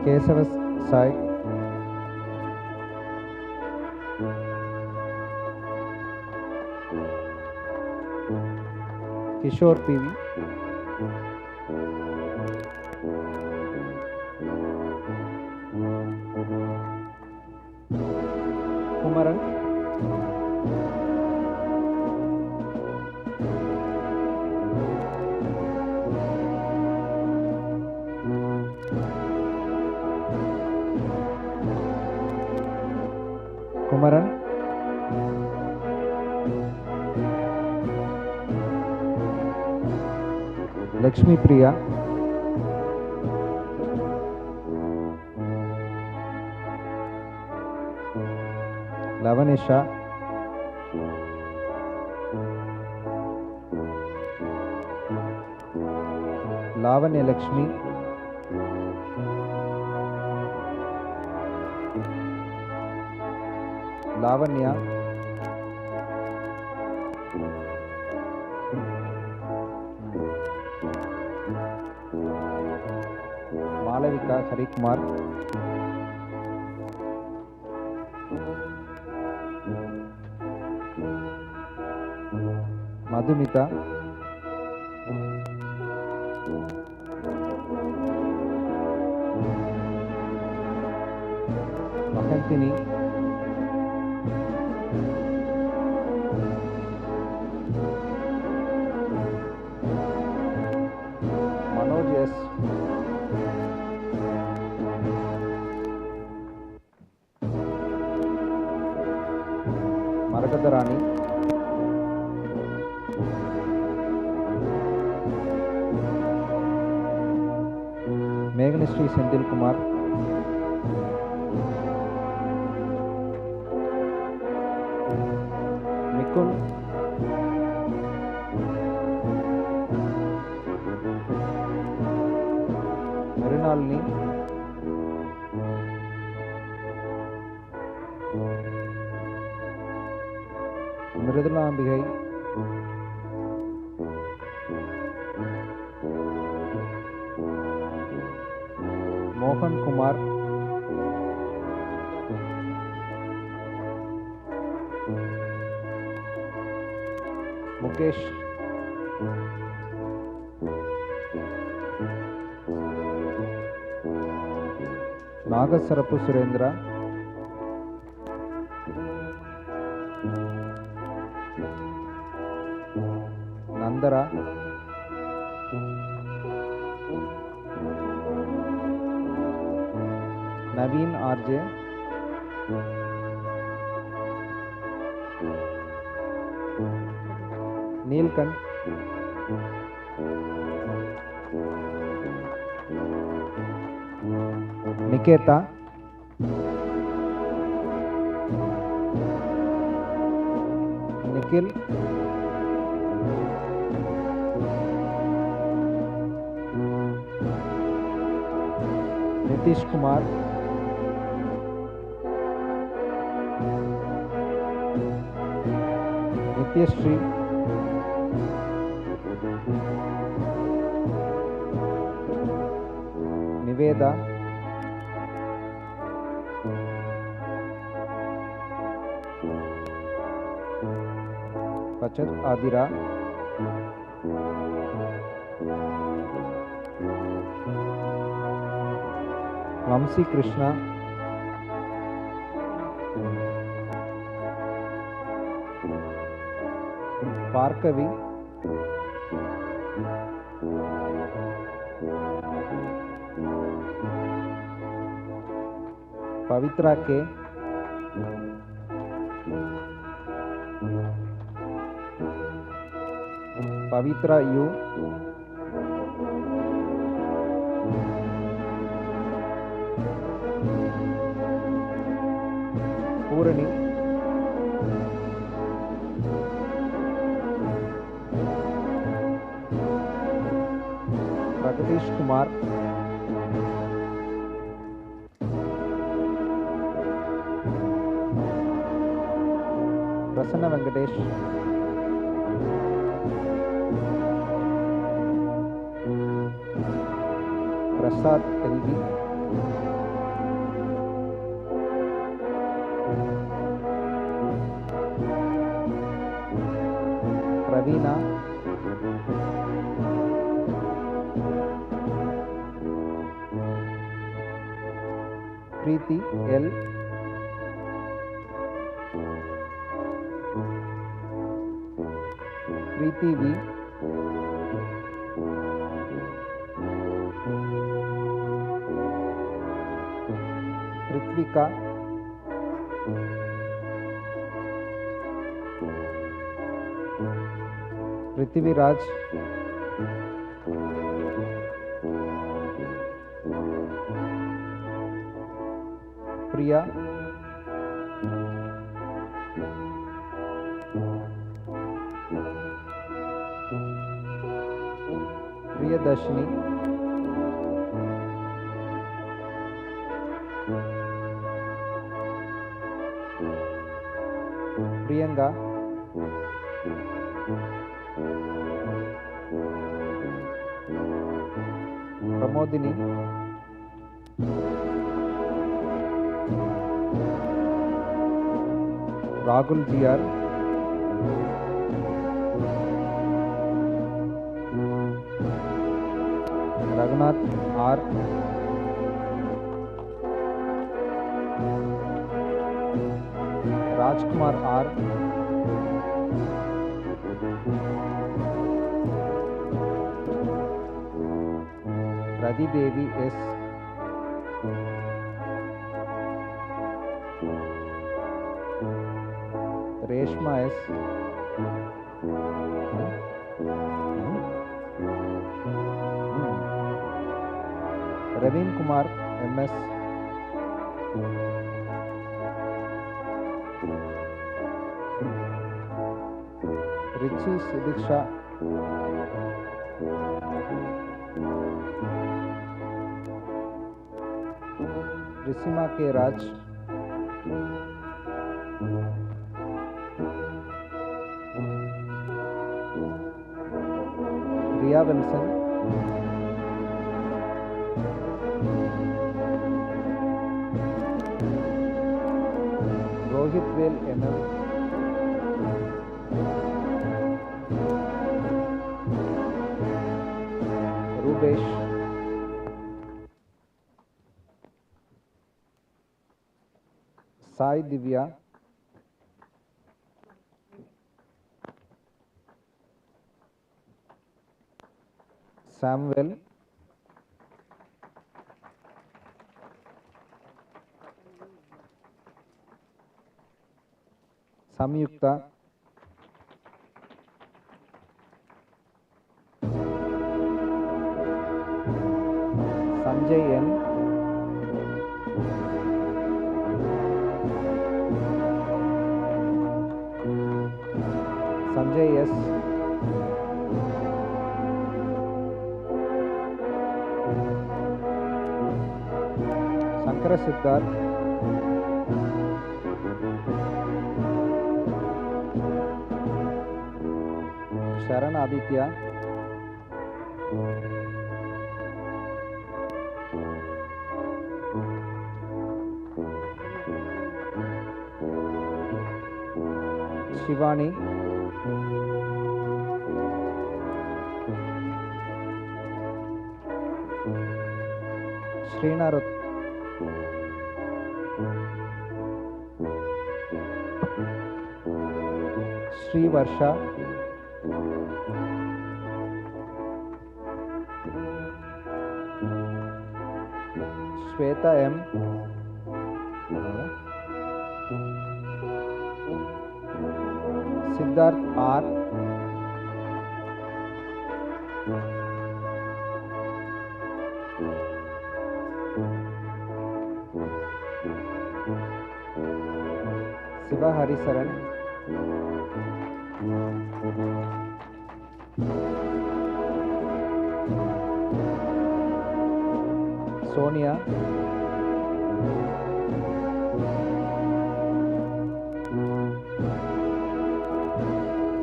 Speaker 4: Kesava Sai, Kishore PV, Kumaran, Lakshmi Priya, Lavanisha, Lavanya Lakshmi, Lavanya, Malavika Harikumar, Madhumita, Mahantini, Manoj S, Maragadarani, Meghanishri Sendil Kumar, Mikun, Mrinalini, Mridulaambigai, Mohan Kumar, Mukesh, Nagasarapu Surendra, Nandara, Naveen RJ, Neelkant, Niketa, Nikhil, Nitish Kumar, Nityashree, Niveda, Pachat Adira, Vamsi Krishna, Parkavi, Pavitra K, Pavitra U, Purani, Pragatish Kumar, Prasanna Venkatesh, Prasad LV, Pravina, Preeti L, Preeti V, Ritvika, Prithviraj, Priya, Priyadashini, Priyanka, Pramodini, Rahul GR, Raghunath R, Rajkumar R, Radhi Devi S, Reshma S, Ravin Kumar MS, Richie Sidiksha, Risima K Raj, Ria Wilson, Rohit Vel MM, Rubesh, Sai Divya, Samuel, Samyukta, Sanjay N, Sanjay S, Shankara Siddharth, Sharan Aditya, Shivani, Srinath, Sri Varsha, Shweta M, Siddharth R, Siva Harisaran, Sonia,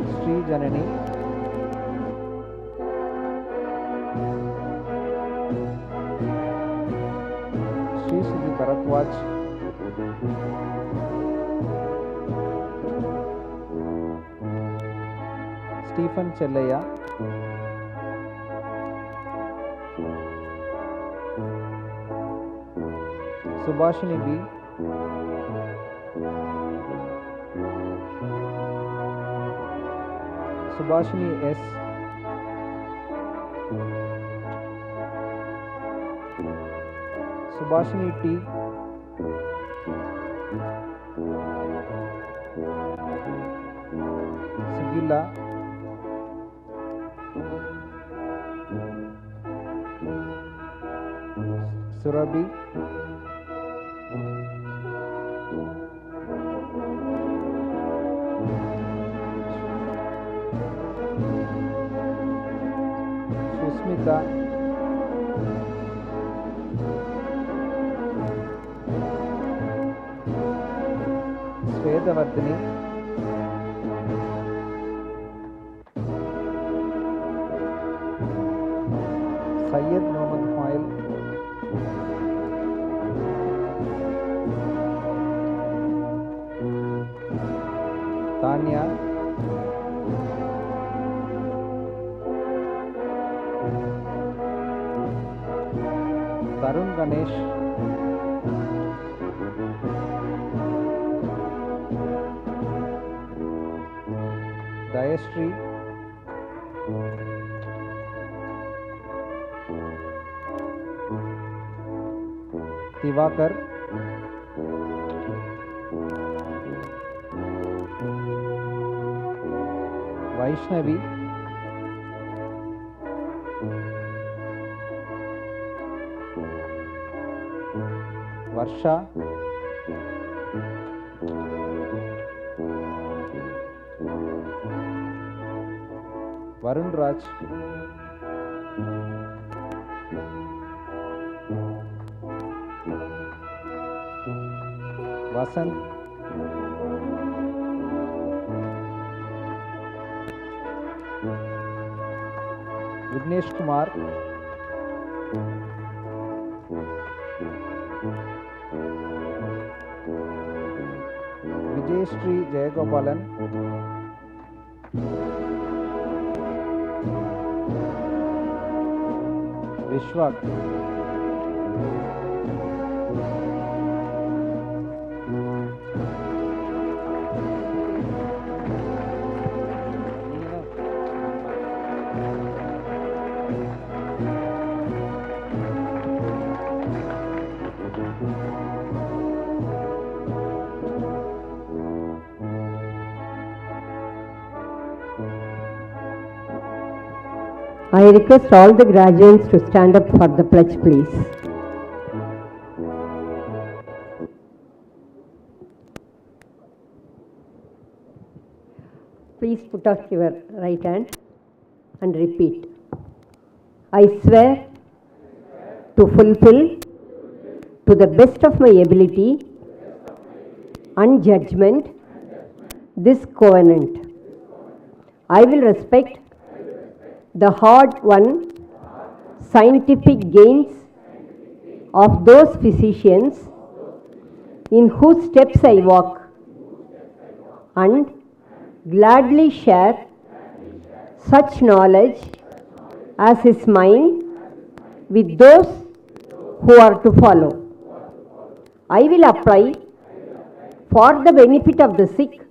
Speaker 4: Sri Janani, Bharatwaj, Stephen Chellaya, Subhashini B, Subhashini S, Subhashini T, Sigila, Surabhi, Susmita, Svedavardhini, Syed Mohammad Fail, Tanya, Tarun Ganesh, Dayashree, Divakar, Vaishnavi, Varsha, Varun Raj, Vasant, Vignesh Kumar, Vijayashree Jayagopalan, Vishwak,
Speaker 1: I request all the graduates to stand up for the pledge, please. Please put out your right hand and repeat. I swear to fulfill to the best of my ability and judgment this covenant. I will respect the hard-won scientific gains of those physicians in whose steps I walk, and gladly share such knowledge as is mine with those who are to follow. I will apply for the benefit of the sick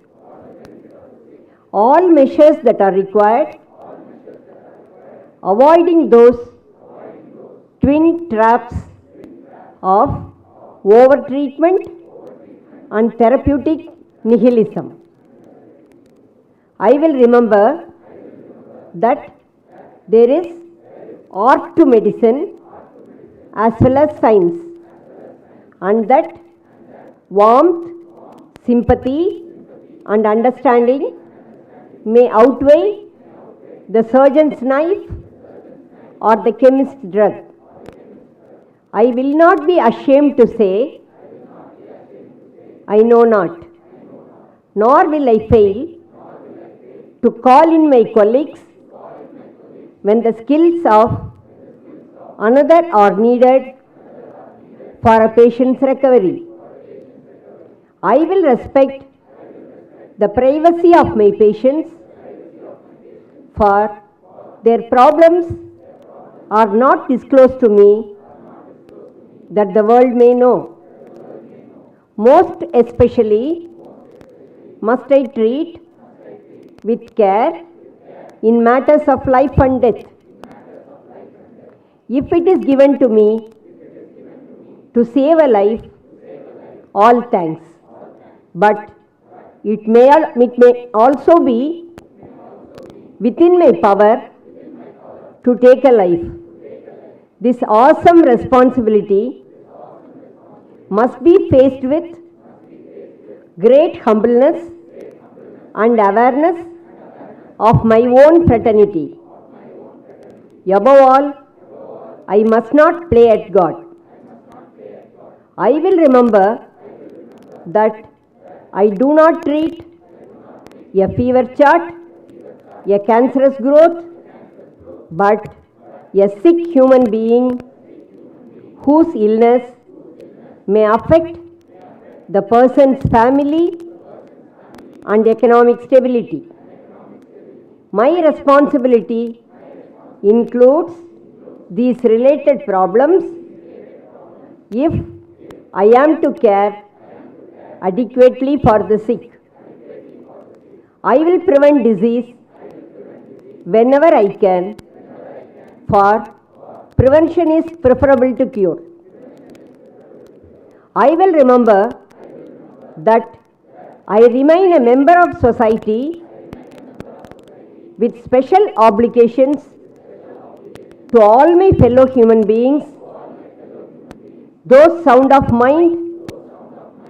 Speaker 1: all measures that are required, avoiding those twin traps of overtreatment and therapeutic nihilism. I will remember that there is art to medicine as well as science, and that warmth, sympathy and understanding may outweigh the surgeon's knife or the chemist's drug. I will not be ashamed to say, I know not, nor will I fail to call in my colleagues when the skills of another are needed for a patient's recovery. I will respect the privacy of my patients, for their problems are not disclosed to me that the world may know. Most especially must I treat with care in matters of life and death. If it is given to me to save a life, all thanks. But it may also be within my power to take a life. This awesome responsibility must be faced with great humbleness and awareness of my own fraternity. Above all, I must not play at God. I will remember that I do not treat a fever chart, a cancerous growth, but a sick human being whose illness may affect the person's family and economic stability. My responsibility includes these related problems if I am to care adequately for the sick. I will prevent disease whenever I can, for prevention is preferable to cure. I will remember that I remain a member of society with special obligations to all my fellow human beings, those sound of mind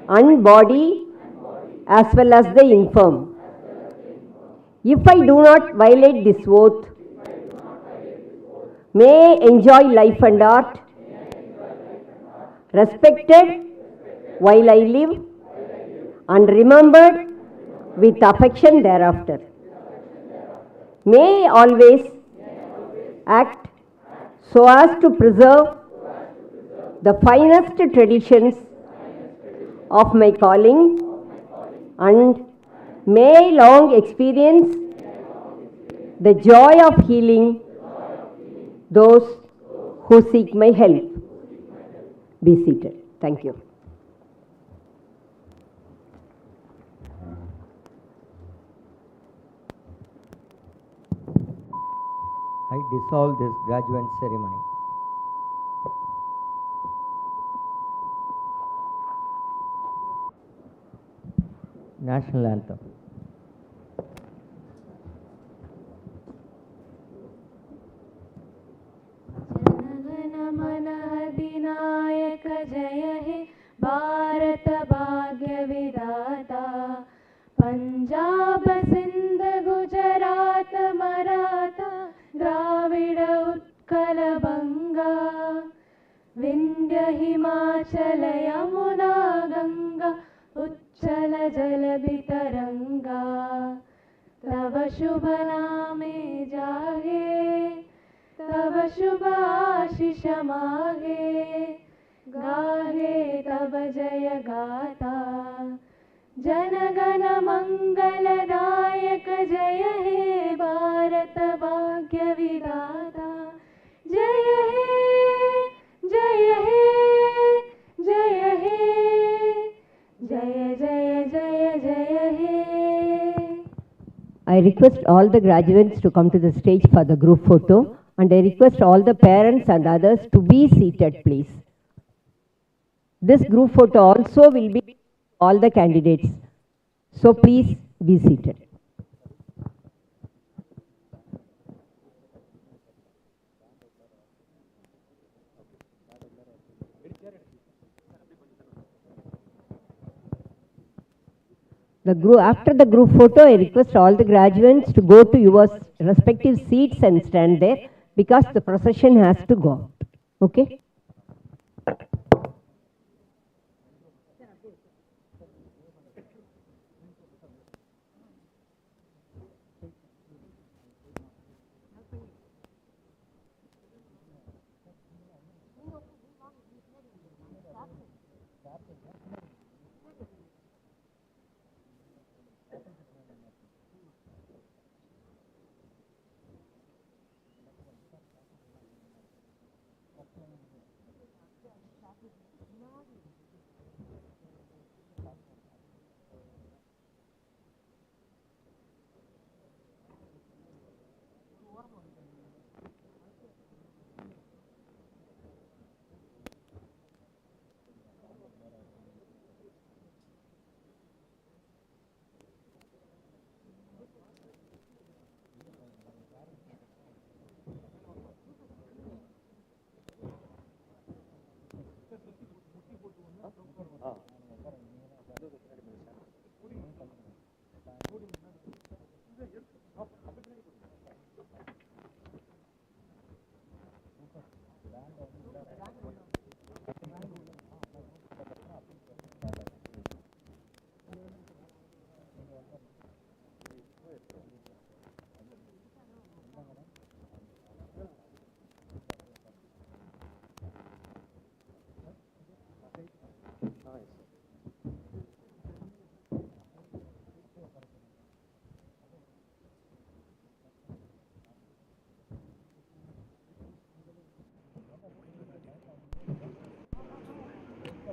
Speaker 1: and body as well as the infirm. If I do not violate this oath, may I enjoy life and art, respected while I live and remembered with affection thereafter. May I always act so as to preserve the finest traditions of my calling, and may I long experience the joy of healing those who seek my help. Be seated. Thank you.
Speaker 5: I dissolve this Graduands Ceremony. National Anthem.
Speaker 6: जनगण मन अधिनायक जय हे भारत भाग्य विधाता पंजाब सिंध गुजरात मराठा द्राविड उत्कल बंगा विंध्य हिमाचल यमुना गंगा उच्चल जलधि तरंगा तव शुभ नामे जागे तव शुभ आशीष मागे गाहे तव जय गाथा जनगण मंगलदायक जय हे भारत भाग्य विधाता जय हे जय हे जय हे जय जय जय जय हे.
Speaker 1: I request all the graduates to come to the stage for the group photo, and I request all the parents and others to be seated, please. This group photo also will be all the candidates, so please be seated. After the group photo, I request all the graduates to go to your respective seats and stand there, because the procession has to go out. Okay?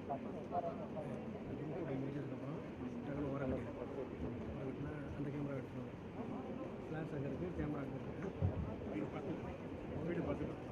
Speaker 7: டக்குனு ஓரம் கட்டினா அந்த camera எடுத்துருவோம். Flash அங்கே இருக்குது, camera அங்கே இருக்குது. வீடு பார்த்துட்டு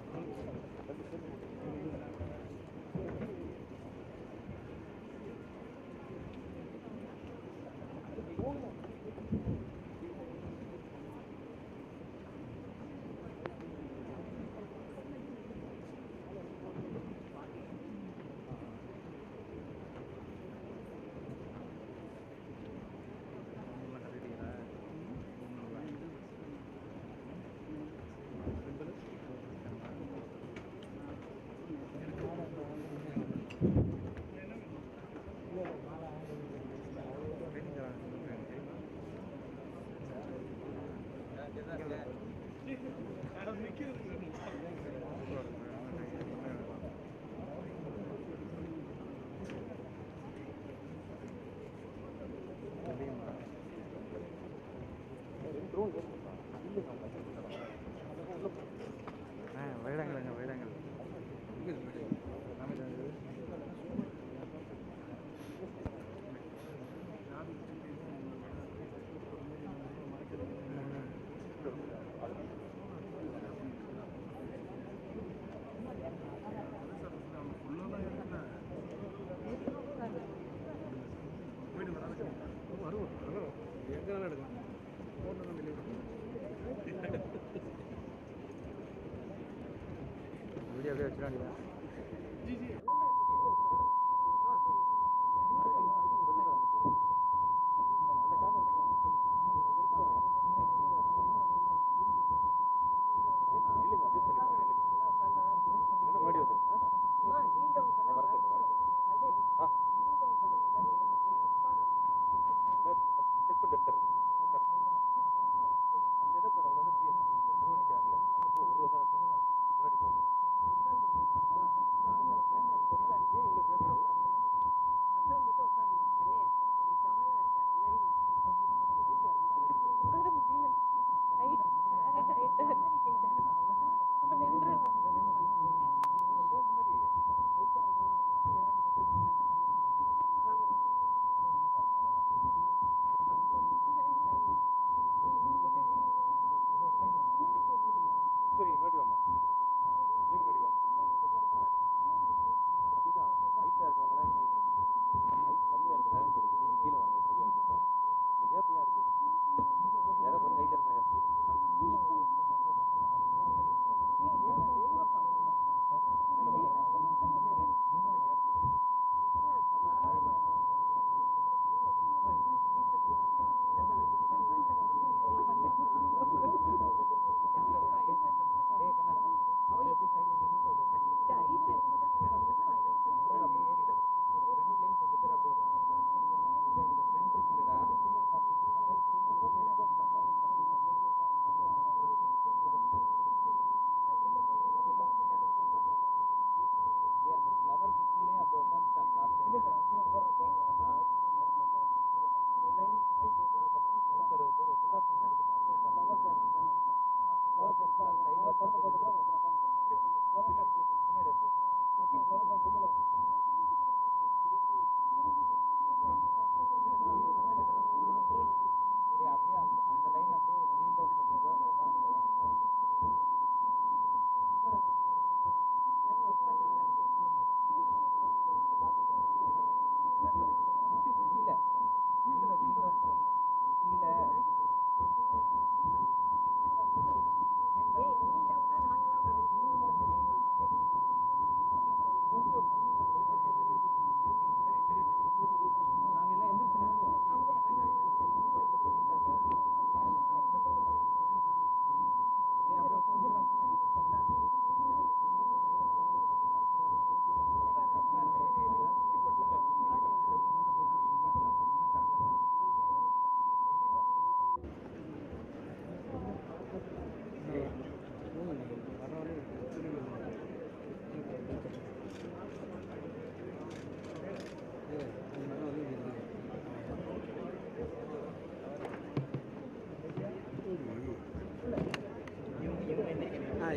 Speaker 7: வைடங்கள் வரும் எங்கனாலும் எடுக்கலாம். ஃபோட்டோ தான் வெளியே வீடியோ அப்படியே வச்சுருவாங்க.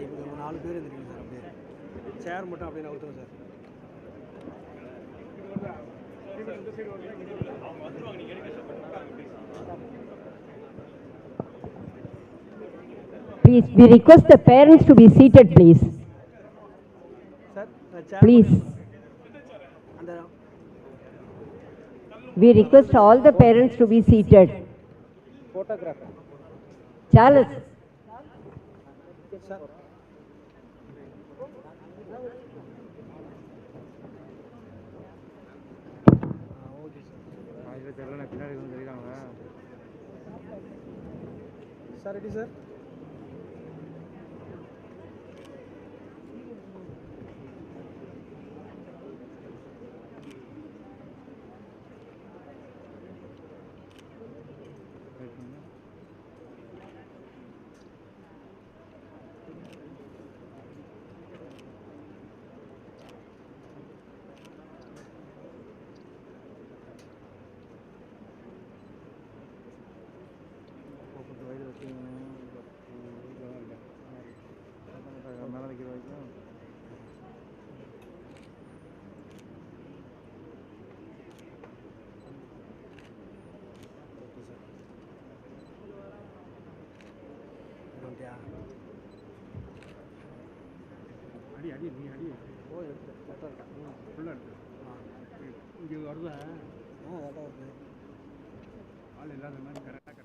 Speaker 7: இப்போ 4 பேர் இருந்துருக்கீங்க சார். அப்படியே சேர் மட்டும் அப்படியே நவுத்துறோம் sir.
Speaker 1: Please, we request the parents to be seated, please. Please. We request all the parents to be seated.
Speaker 4: Photographer.
Speaker 1: Charles.
Speaker 7: Sir, ready, sir? அடி அடி நீ அடி ஓ ஃபுல்லாக இருக்கு இங்கே வருதா அதான் வருது ஆள் இல்லாத மாதிரி கரெக்டாக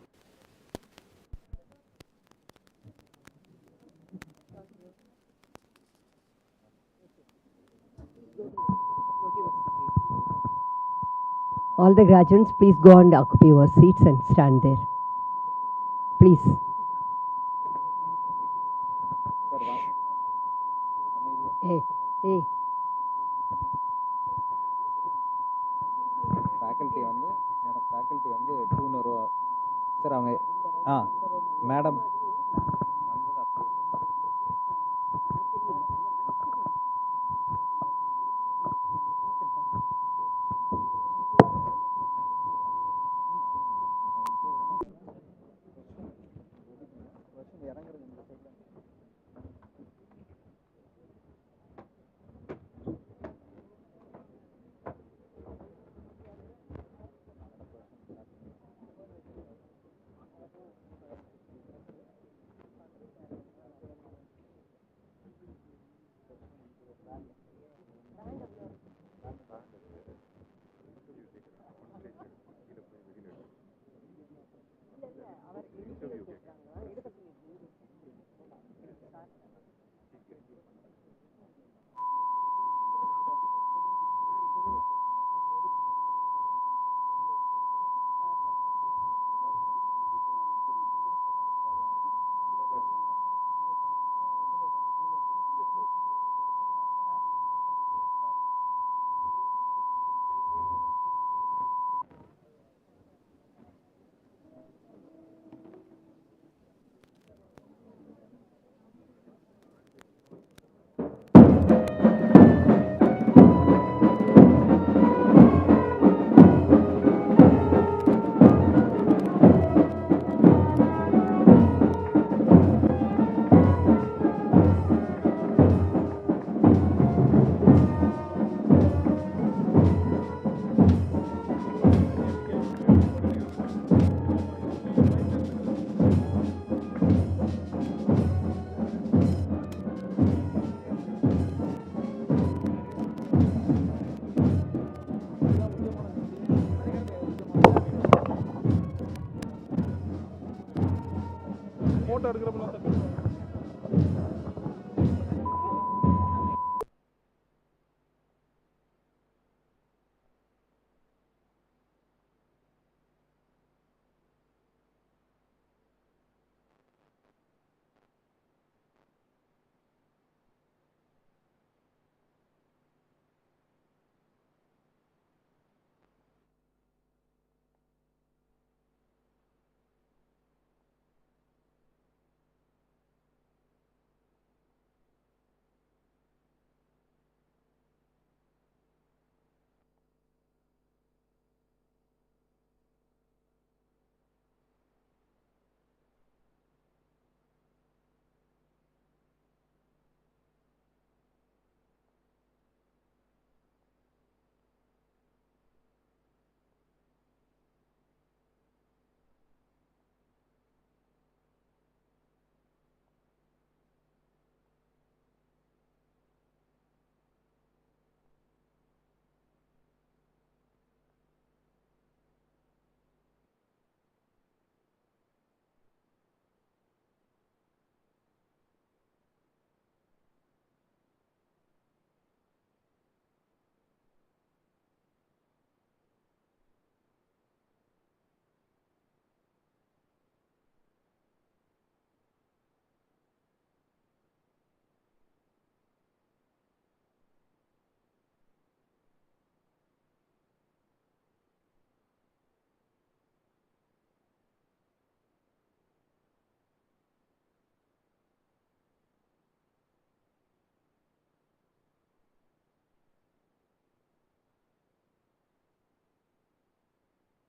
Speaker 1: All the graduates, please go and occupy your seats and stand there. Please. Hey, hey.
Speaker 4: Faculty வந்து மேடம் ஃபேக்கல்ட்டி வந்து 200 ரூபா சார் அவங்க மேடம்